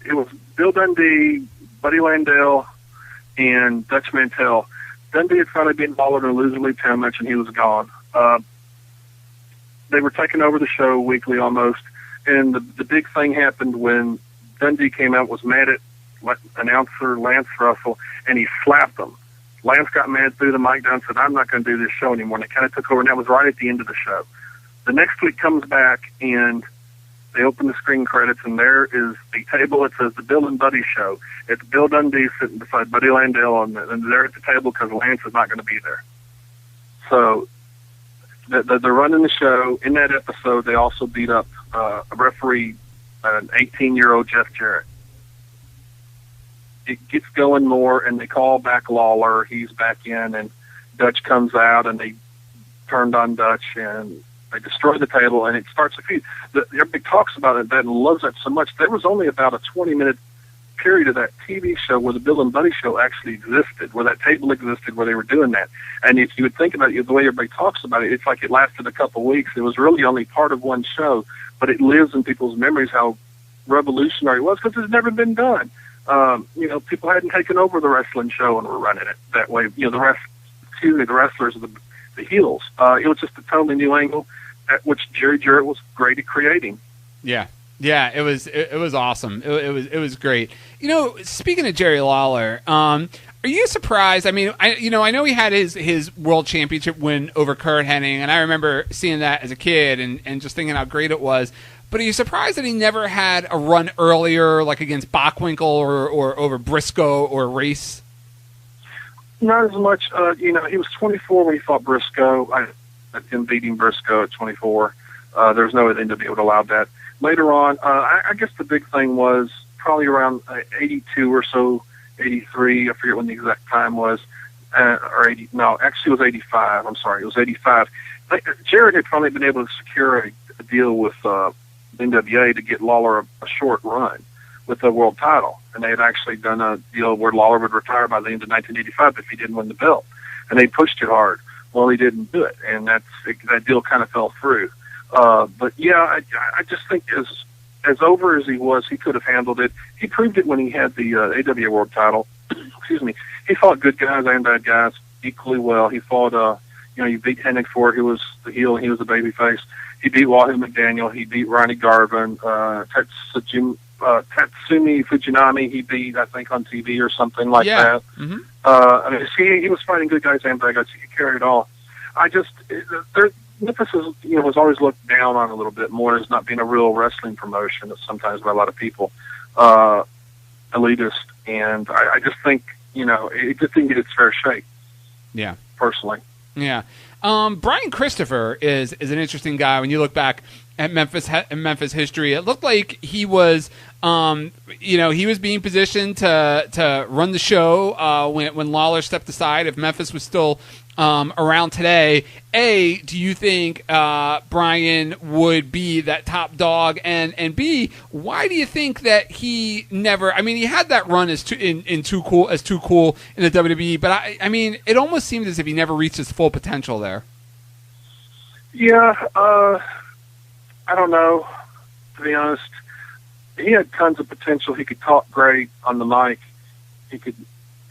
It was Bill Dundee, Buddy Landell, and Dutch Mantell. Dundee had finally been Lawler in a loser-league town match, and he was gone. They were taking over the show weekly almost, and the big thing happened when Dundee came out, was mad at announcer Lance Russell, and he slapped him. Lance got mad, threw the mic down, and said, "I'm not going to do this show anymore," and it kind of took over, and that was right at the end of the show. The next week comes back, and they open the screen credits, and there is a table that says the Bill and Buddy Show. It's Bill Dundee sitting beside Buddy Landell, and they're at the table because Lance is not going to be there. So they're running the show. In that episode, they also beat up a referee, an 18-year-old Jeff Jarrett. It gets going more, and they call back Lawler. He's back in, and Dutch comes out, and they turned on Dutch, and they destroy the table, and it starts a feud. Everybody talks about it and loves that so much. There was only about a 20-minute period of that TV show where the Bill and Buddy show actually existed, where that table existed, where they were doing that. And if you would think about it, the way everybody talks about it, it's like it lasted a couple of weeks. It was really only part of one show, but it lives in people's memories how revolutionary it was because it's never been done. People hadn't taken over the wrestling show and were running it that way. The wrestlers are the heels. It was just a totally new angle, at which Jerry Jarrett was great at creating. Yeah, it was awesome. It was great. Speaking of Jerry Lawler, are you surprised? I mean, I know he had his world championship win over Kurt Hennig, and I remember seeing that as a kid and just thinking how great it was. But are you surprised that he never had a run earlier, like against Bockwinkel or over Briscoe or Race? Not as much. He was 24 when he fought Briscoe. I him beating Briscoe at 24. There was no way to be able to allow that. Later on, I guess the big thing was probably around 82 or so, 83. I forget when the exact time was. Or 80. No, actually it was 85. I'm sorry, it was 85. Jarrett had finally been able to secure a deal with NWA to get Lawler a short run with the world title. And they had actually done a deal where Lawler would retire by the end of 1985 if he didn't win the belt. And they pushed it hard. Well, he didn't do it, and that deal kind of fell through. But yeah, I just think as over as he was, he could have handled it. He proved it when he had the AWA World title. Excuse me. He fought good guys and bad guys equally well. He fought, he beat Hennig Ford, who was the heel, and he was the babyface. He beat Wahoo McDaniel. He beat Ronnie Garvin. Tatsumi Fujinami, he beat, I think, on TV or something like that. Mm-hmm. He was fighting good guys and bad guys. He could carry it all. Memphis was always looked down on a little bit more as not being a real wrestling promotion, sometimes by a lot of people, elitist. And I just think, it just didn't get its fair shake. Yeah. Personally. Yeah. Brian Christopher is an interesting guy. When you look back at Memphis history, it looked like he was, he was being positioned to run the show when Lawler stepped aside. If Memphis was still around today, do you think Brian would be that top dog? And B, why do you think that he never? I mean, he had that run as too cool in the WWE, but I mean, it almost seemed as if he never reached his full potential there. Yeah, I don't know. To be honest, he had tons of potential. He could talk great on the mic. He could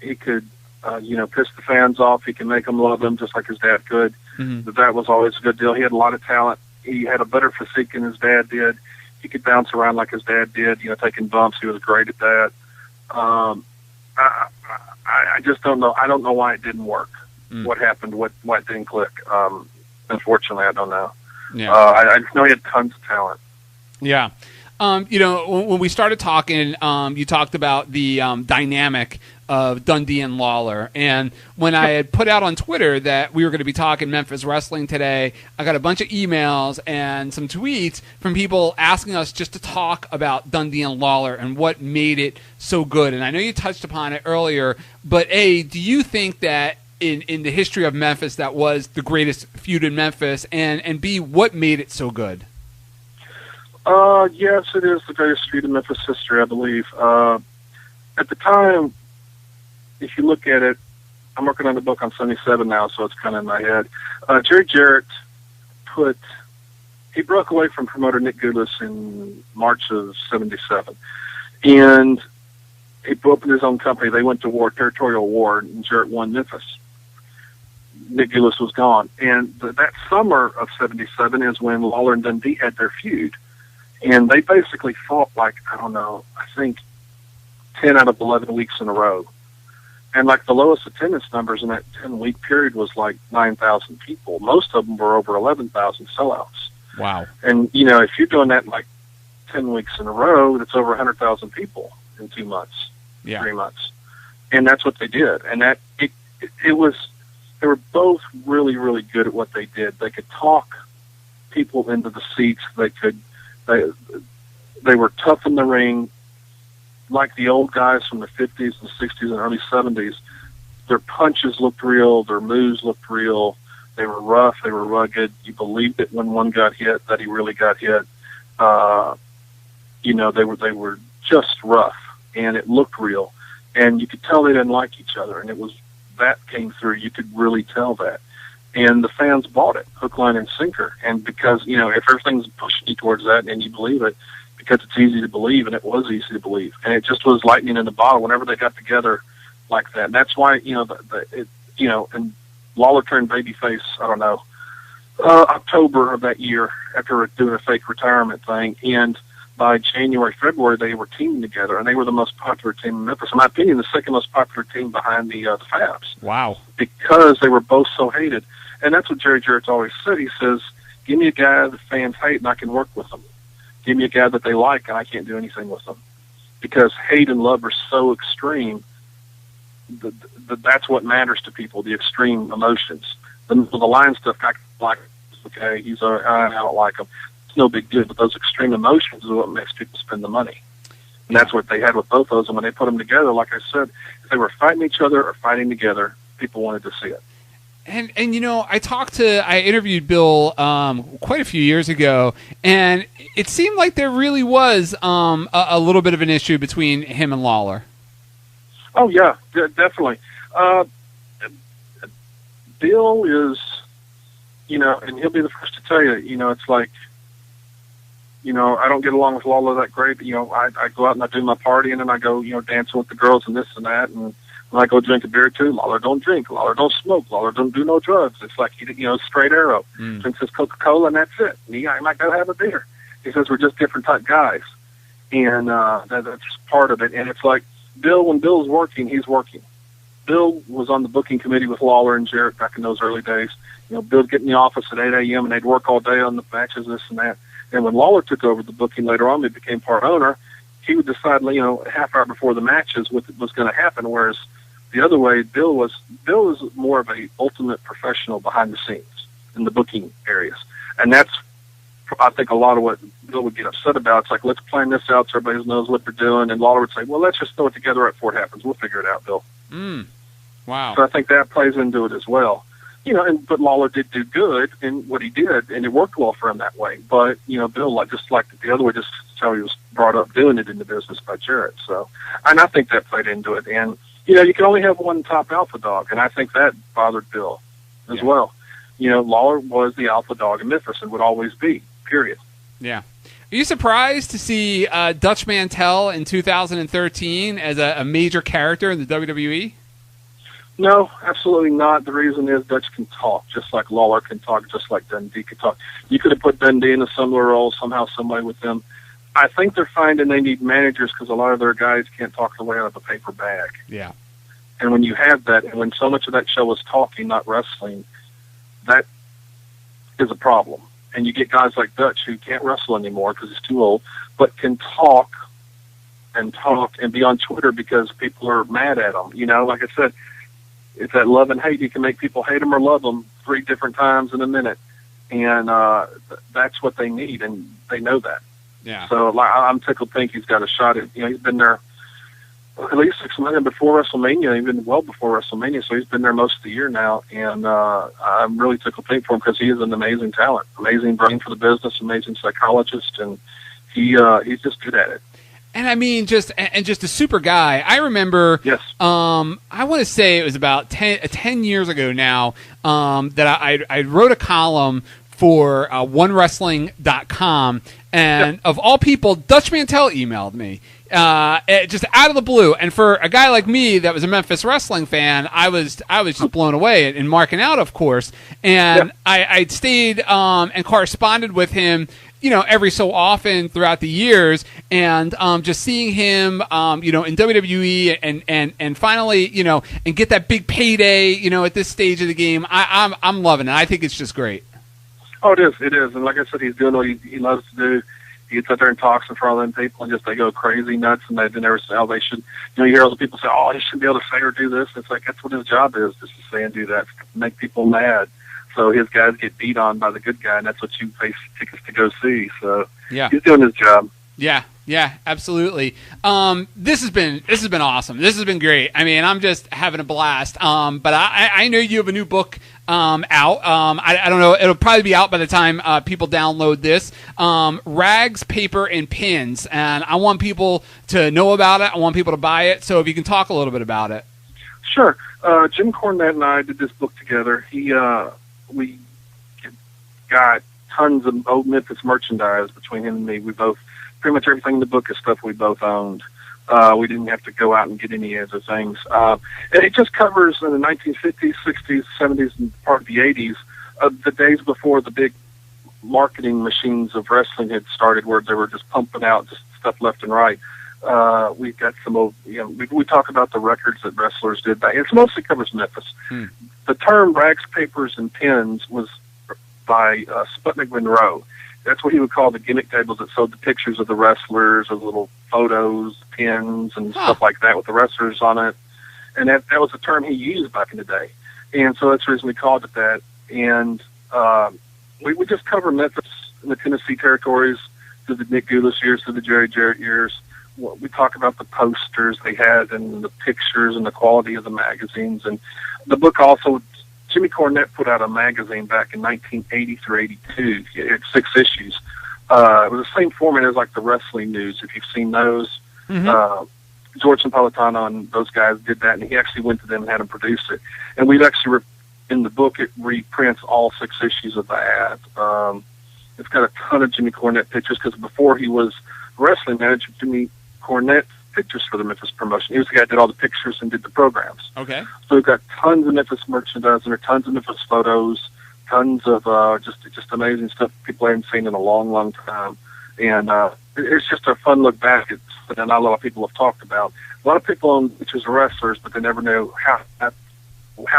piss the fans off. He could make them love him just like his dad could. Mm-hmm. But that was always a good deal. He had a lot of talent. He had a better physique than his dad did. He could bounce around like his dad did, taking bumps. He was great at that. I just don't know. I don't know why it didn't work. What happened? Why it didn't click? Unfortunately, I don't know. Yeah. I just know he had tons of talent. Yeah. When we started talking, you talked about the dynamic of Dundee and Lawler. And when I had put out on Twitter that we were going to be talking Memphis Wrestling today, I got a bunch of emails and some tweets from people asking us just to talk about Dundee and Lawler and what made it so good. And I know you touched upon it earlier, but A, do you think that in the history of Memphis that was the greatest feud in Memphis? And B, what made it so good? Yes, it is the greatest feud in Memphis history, I believe. At the time, if you look at it, I'm working on the book on 77 now, so it's kind of in my head. Jerry Jarrett he broke away from promoter Nick Goodless in March of 77. And he opened his own company. They went to war, territorial war, and Jarrett won Memphis. Nick Goodless was gone. And that summer of 77 is when Lawler and Dundee had their feud. And they basically fought I think 10 out of 11 weeks in a row. And the lowest attendance numbers in that 10-week period was 9,000 people. Most of them were over 11,000 sellouts. Wow. And, if you're doing that 10 weeks in a row, that's over 100,000 people in 2 months, 3 months. And that's what they did. And they were both really, really good at what they did. They could talk people into the seats. They were tough in the ring. Like the old guys from the 50s and 60s and early 70s, their punches looked real, their moves looked real, they were rough, they were rugged. You believed it when one got hit that he really got hit. They were just rough, and it looked real, and you could tell they didn't like each other, and that came through. You could really tell that, and the fans bought it, hook, line, and sinker. And because if everything's pushing you towards that, and you believe it. Because it's easy to believe, and it was easy to believe, and it just was lightning in the bottle whenever they got together like that. And that's why and Lawler turned babyface. I don't know, October of that year after doing a fake retirement thing, and by January, February they were teaming together, and they were the most popular team in Memphis. In my opinion, the second most popular team behind the Fabs. Wow! Because they were both so hated, and that's what Jerry Jarrett's always said. He says, "Give me a guy the fans hate, and I can work with them. Give me a guy that they like, and I can't do anything with them." Because hate and love are so extreme, that's what matters to people, the extreme emotions. The line stuff, I like, okay, I don't like him. It's no big deal, but those extreme emotions is what makes people spend the money. And that's what they had with both those, and when they put them together, like I said, if they were fighting each other or fighting together, people wanted to see it. And I interviewed Bill quite a few years ago, and it seemed like there really was a little bit of an issue between him and Lawler. Oh yeah, definitely. Bill is, and he'll be the first to tell you, it's like, I don't get along with Lawler that great. I go out and I do my partying and I go, dancing with the girls and this and that, and when I go drink a beer too, Lawler don't drink, Lawler don't smoke, Lawler don't do no drugs. It's like, straight arrow. Drinks his Coca-Cola and that's it. Me, I might go have a beer. He says we're just different type guys. And that's part of it. And it's like, when Bill's working, he's working. Bill was on the booking committee with Lawler and Jarrett back in those early days. Bill'd get in the office at 8 a.m. and they'd work all day on the matches, this and that. And when Lawler took over the booking later on, he became part owner, he would decide, a half hour before the matches what was going to happen, whereas the other way, Bill was more of a ultimate professional behind the scenes in the booking areas. And that's, I think, a lot of what Bill would get upset about. It's like, let's plan this out so everybody knows what they're doing. And Lawler would say, well, let's just throw it together right before it happens. We'll figure it out, Bill. Wow. So I think that plays into it as well. But Lawler did do good in what he did, and it worked well for him that way. But, Bill, just like the other way, just how he was brought up doing it in the business by Jarrett. So, and I think that played into it. And, you can only have one top alpha dog, and I think that bothered Bill as well. Lawler was the alpha dog in Memphis and would always be, period. Yeah. Are you surprised to see Dutch Mantel in 2013 as a major character in the WWE? No, absolutely not. The reason is Dutch can talk, just like Lawler can talk, just like Dundee can talk. You could have put Dundee in a similar role, somehow, somebody with them. I think they're finding they need managers because a lot of their guys can't talk their way out of a paper bag. Yeah. And when you have that, and when so much of that show is talking, not wrestling, that is a problem. And you get guys like Dutch who can't wrestle anymore because he's too old, but can talk and talk and be on Twitter because people are mad at them. You know, like I said, it's that love and hate. You can make people hate them or love them 3 different times in a minute, and that's what they need, and they know that. Yeah. So I'm tickled pink he's got a shot at. You know, he's been there at least 6 months before WrestleMania, even well before WrestleMania. So he's been there most of the year now, and I'm really tickled pink for him because he is an amazing talent, amazing brain for the business, amazing psychologist, and he's just good at it. And I mean, just a super guy. I remember, yes. I want to say it was about 10 years ago now, that I wrote a column for OneWrestling.com, and of all people, Dutch Mantel emailed me. Just out of the blue, and for a guy like me that was a Memphis Wrestling fan, I was just blown away and marking out, of course. And yep. I stayed and corresponded with him, you know, every so often throughout the years, and just seeing him, you know, in WWE and finally, you know, and get that big payday, you know, at this stage of the game. I'm loving it. I think it's just great. Oh, it is, and like I said, he's doing what he loves to do. He gets out there and talks in front of them people, and just they go crazy nuts, and they never say, "Oh, they should." You know, you hear other people say, "Oh, he shouldn't be able to say or do this." It's like that's what his job is, just to say and do that, to make people mad. So his guys get beat on by the good guy, and that's what you pay tickets to go see. So yeah, he's doing his job. Yeah, absolutely. This has been awesome. This has been great. I mean, I'm just having a blast. But I know you have a new book out. I don't know. It'll probably be out by the time people download this. Rags, Paper, and Pins. And I want people to know about it. I want people to buy it. So if you can talk a little bit about it. Sure. Jim Cornette and I did this book together. We got tons of old Memphis merchandise between him and me. We both, pretty much everything in the book is stuff we both owned. We didn't have to go out and get any other things. And it just covers in the 1950s, 60s, 70s, and part of the 80s, the days before the big marketing machines of wrestling had started, where they were just pumping out just stuff left and right. We've got some old, you know, we talk about the records that wrestlers did back. It mostly covers Memphis. The term Rags, Papers, and Pins was by Sputnik Monroe. That's what he would call the gimmick tables that showed the pictures of the wrestlers, or little photos, pins, and stuff like that with the wrestlers on it. And that was a term he used back in the day. And so that's the reason we called it that. And we just cover Memphis and the Tennessee territories through the Nick Gulas years, through the Jerry Jarrett years. We talk about the posters they had and the pictures and the quality of the magazines. And the book also, Jimmy Cornette put out a magazine back in 1980 through 82. It had 6 issues. It was the same format as like the Wrestling News, if you've seen those. George Napolitano and those guys did that, and he actually went to them and had them produce it. And we've actually, in the book, it reprints all 6 issues of that. It's got a ton of Jimmy Cornette pictures, because before he was wrestling manager, Jimmy Cornette pictures for the Memphis promotion. He was the guy that did all the pictures and did the programs. Okay. So we've got tons of Memphis merchandise, and there are tons of Memphis photos, tons of just amazing stuff people haven't seen in a long, long time. And it's just a fun look back. It's something not a lot of people have talked about. A lot of people own pictures of wrestlers, but they never know how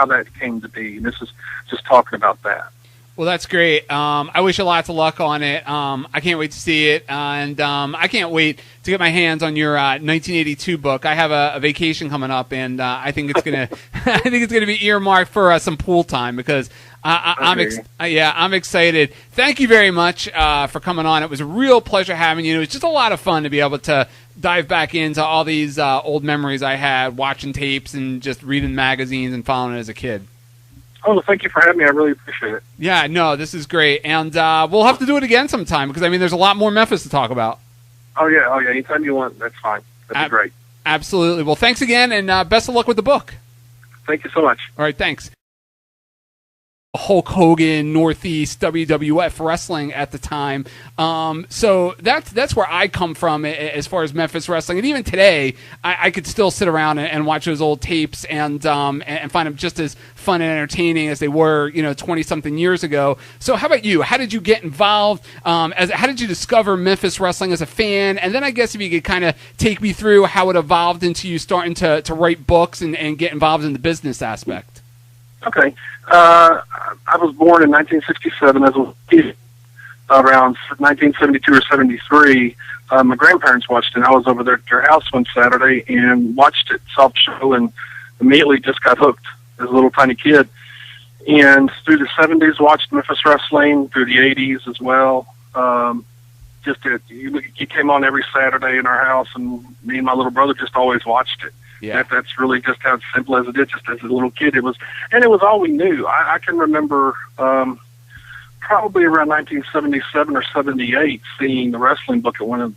that came to be. And this is just talking about that. Well, that's great. I wish you lots of luck on it. I can't wait to see it, and I can't wait to get my hands on your 1982 book. I have a vacation coming up, and I think it's gonna be earmarked for some pool time, because I'm excited. Thank you very much for coming on. It was a real pleasure having you. It was just a lot of fun to be able to dive back into all these old memories I had, watching tapes and just reading magazines and following it as a kid. Oh, well, thank you for having me. I really appreciate it. Yeah, no, this is great. And we'll have to do it again sometime, because, I mean, there's a lot more Memphis to talk about. Oh, yeah. Anytime you want, that's fine. That'd be great. Absolutely. Well, thanks again, and best of luck with the book. Thank you so much. All right, thanks. Hulk Hogan, Northeast, WWF wrestling at the time. So that's where I come from as far as Memphis wrestling. And even today, I could still sit around and watch those old tapes and find them just as fun and entertaining as they were, 20-something years ago. So how about you? How did you get involved? How did you discover Memphis wrestling as a fan? And then I guess if you could kind of take me through how it evolved into you starting to write books and get involved in the business aspect. Okay. I was born in 1967 as a kid. around 1972 or 73. My grandparents watched it, and I was over there at their house one Saturday and watched it, saw the show, and immediately just got hooked as a little tiny kid. And through the 70s, watched Memphis Wrestling, through the 80s as well. He came on every Saturday in our house, and me and my little brother just always watched it. Yeah. That's really just how simple as it is. Just as a little kid, it was all we knew. I can remember probably around 1977 or 78 seeing the wrestling book at one of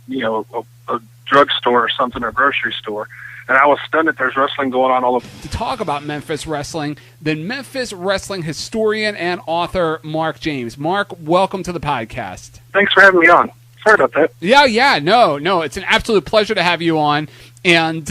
a drugstore or something, or a grocery store, and I was stunned that there's wrestling going on all over. To talk about Memphis Wrestling, the Memphis Wrestling historian and author Mark James. Mark, welcome to the podcast. Thanks for having me on. Sorry about that. Yeah, no, it's an absolute pleasure to have you on, and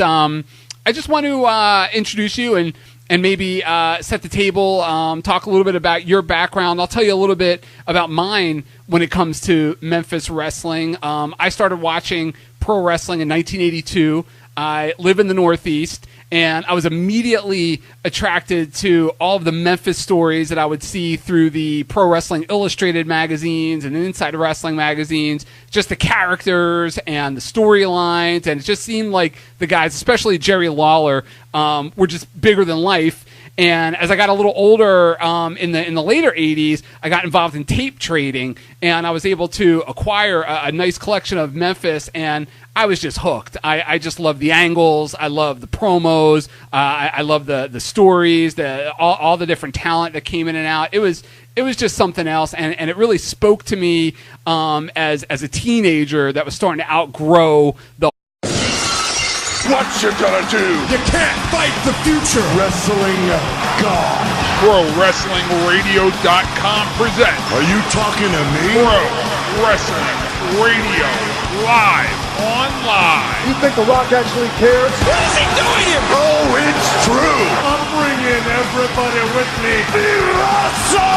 I just want to introduce you and maybe set the table, talk a little bit about your background. I'll tell you a little bit about mine when it comes to Memphis Wrestling. I started watching pro wrestling in 1982. I live in the Northeast, and I was immediately attracted to all of the Memphis stories that I would see through the Pro Wrestling Illustrated magazines and Inside Wrestling magazines, just the characters and the storylines, and it just seemed like the guys, especially Jerry Lawler, were just bigger than life. And as I got a little older, in the later 80s, I got involved in tape trading, and I was able to acquire a nice collection of Memphis, and I was just hooked. I just love the angles. I love the promos. I love the stories, all the different talent that came in and out. It was just something else, and it really spoke to me as a teenager that was starting to outgrow the. What you gonna do? You can't fight the future. Wrestling God. ProWrestlingRadio.com presents Are you talking to me? Pro Wrestling Radio live online. You think The Rock actually cares? What is he doing here? Oh, it's true. I'm bringing everybody with me.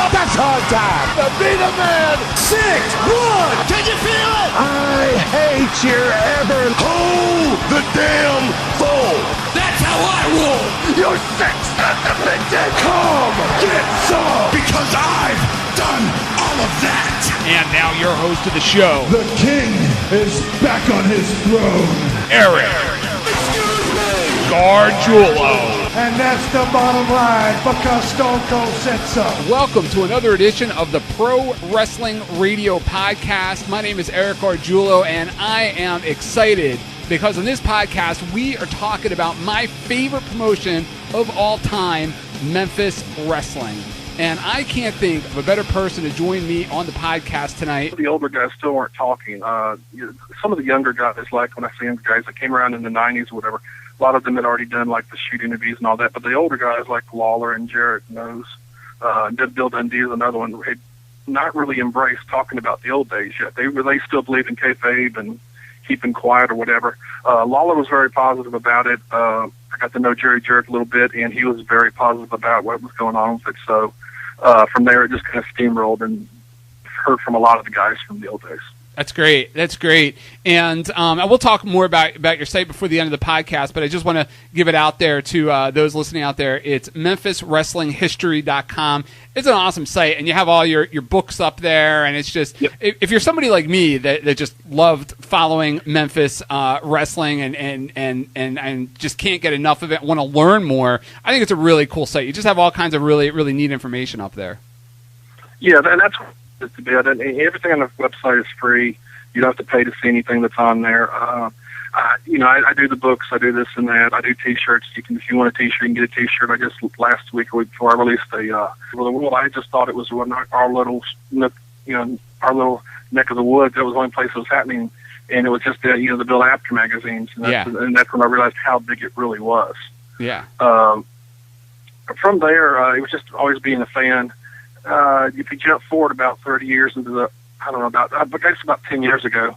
That's hard time. Be the man. 6, 1. Can you feel it? I hate your ever. Hold the damn phone. That's how I roll. You're sex defended. Come get some. Because I've done all of that. And now your host of the show, The king is back on his throne. Eric Excuse me. Gargiulo. And that's the bottom line, because Stone Cold said so. Welcome to another edition of the Pro Wrestling Radio Podcast. My name is Eric Gargiulo, and I am excited because on this podcast, we are talking about my favorite promotion of all time, Memphis Wrestling. And I can't think of a better person to join me on the podcast tonight. The older guys still weren't talking. Some of the younger guys, like when I say younger guys that came around in the 90s or whatever, a lot of them had already done like the shoot interviews and all that. But the older guys like Lawler and Jarrett Knows, Bill Dundee is another one, had not really embraced talking about the old days yet. They still believed in kayfabe and keeping quiet or whatever. Lawler was very positive about it. I got to know Jerry Jarrett a little bit, and he was very positive about what was going on with it. So from there, it just kind of steamrolled, and heard from a lot of the guys from the old days. That's great. And I will talk more about your site before the end of the podcast, but I just want to give it out there to those listening out there. It's MemphisWrestlingHistory.com. It's an awesome site, and you have all your books up there, and it's just, yep. If you're somebody like me that just loved following Memphis wrestling and just can't get enough of it, want to learn more, I think it's a really cool site. You just have all kinds of really, really neat information up there. Yeah, and that's it's a bit. And everything on the website is free. You don't have to pay to see anything that's on there. I do the books. I do this and that. I do T-shirts. If you want a T-shirt, you can get a T-shirt. I just last week or week before I released the world. I just thought it was our little nook, our little neck of the woods. That was the only place it was happening, and it was just the Bill Apter magazines. And that's when I realized how big it really was. Yeah. From there, it was just always being a fan. If you jump forward about 30 years into I guess about 10 years ago,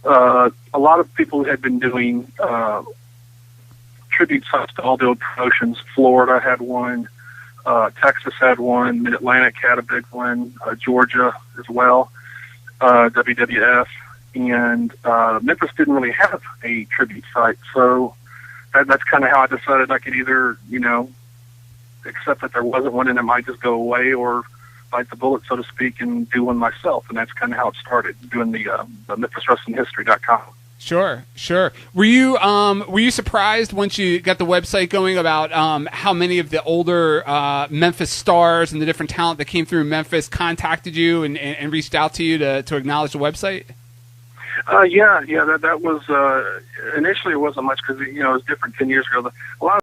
a lot of people had been doing tribute sites to all the old promotions. Florida had one, Texas had one, Mid-Atlantic had a big one, Georgia as well, WWF, and Memphis didn't really have a tribute site, so that's kind of how I decided I could either, accept that there wasn't one and it might just go away, or bite the bullet, so to speak, and do one myself. And that's kind of how it started, doing the MemphisWrestlingHistory.com. Sure. Were you surprised once you got the website going about how many of the older Memphis stars and the different talent that came through Memphis contacted you and reached out to you to acknowledge the website? Yeah. That was initially it wasn't much because it was different 10 years ago. A lot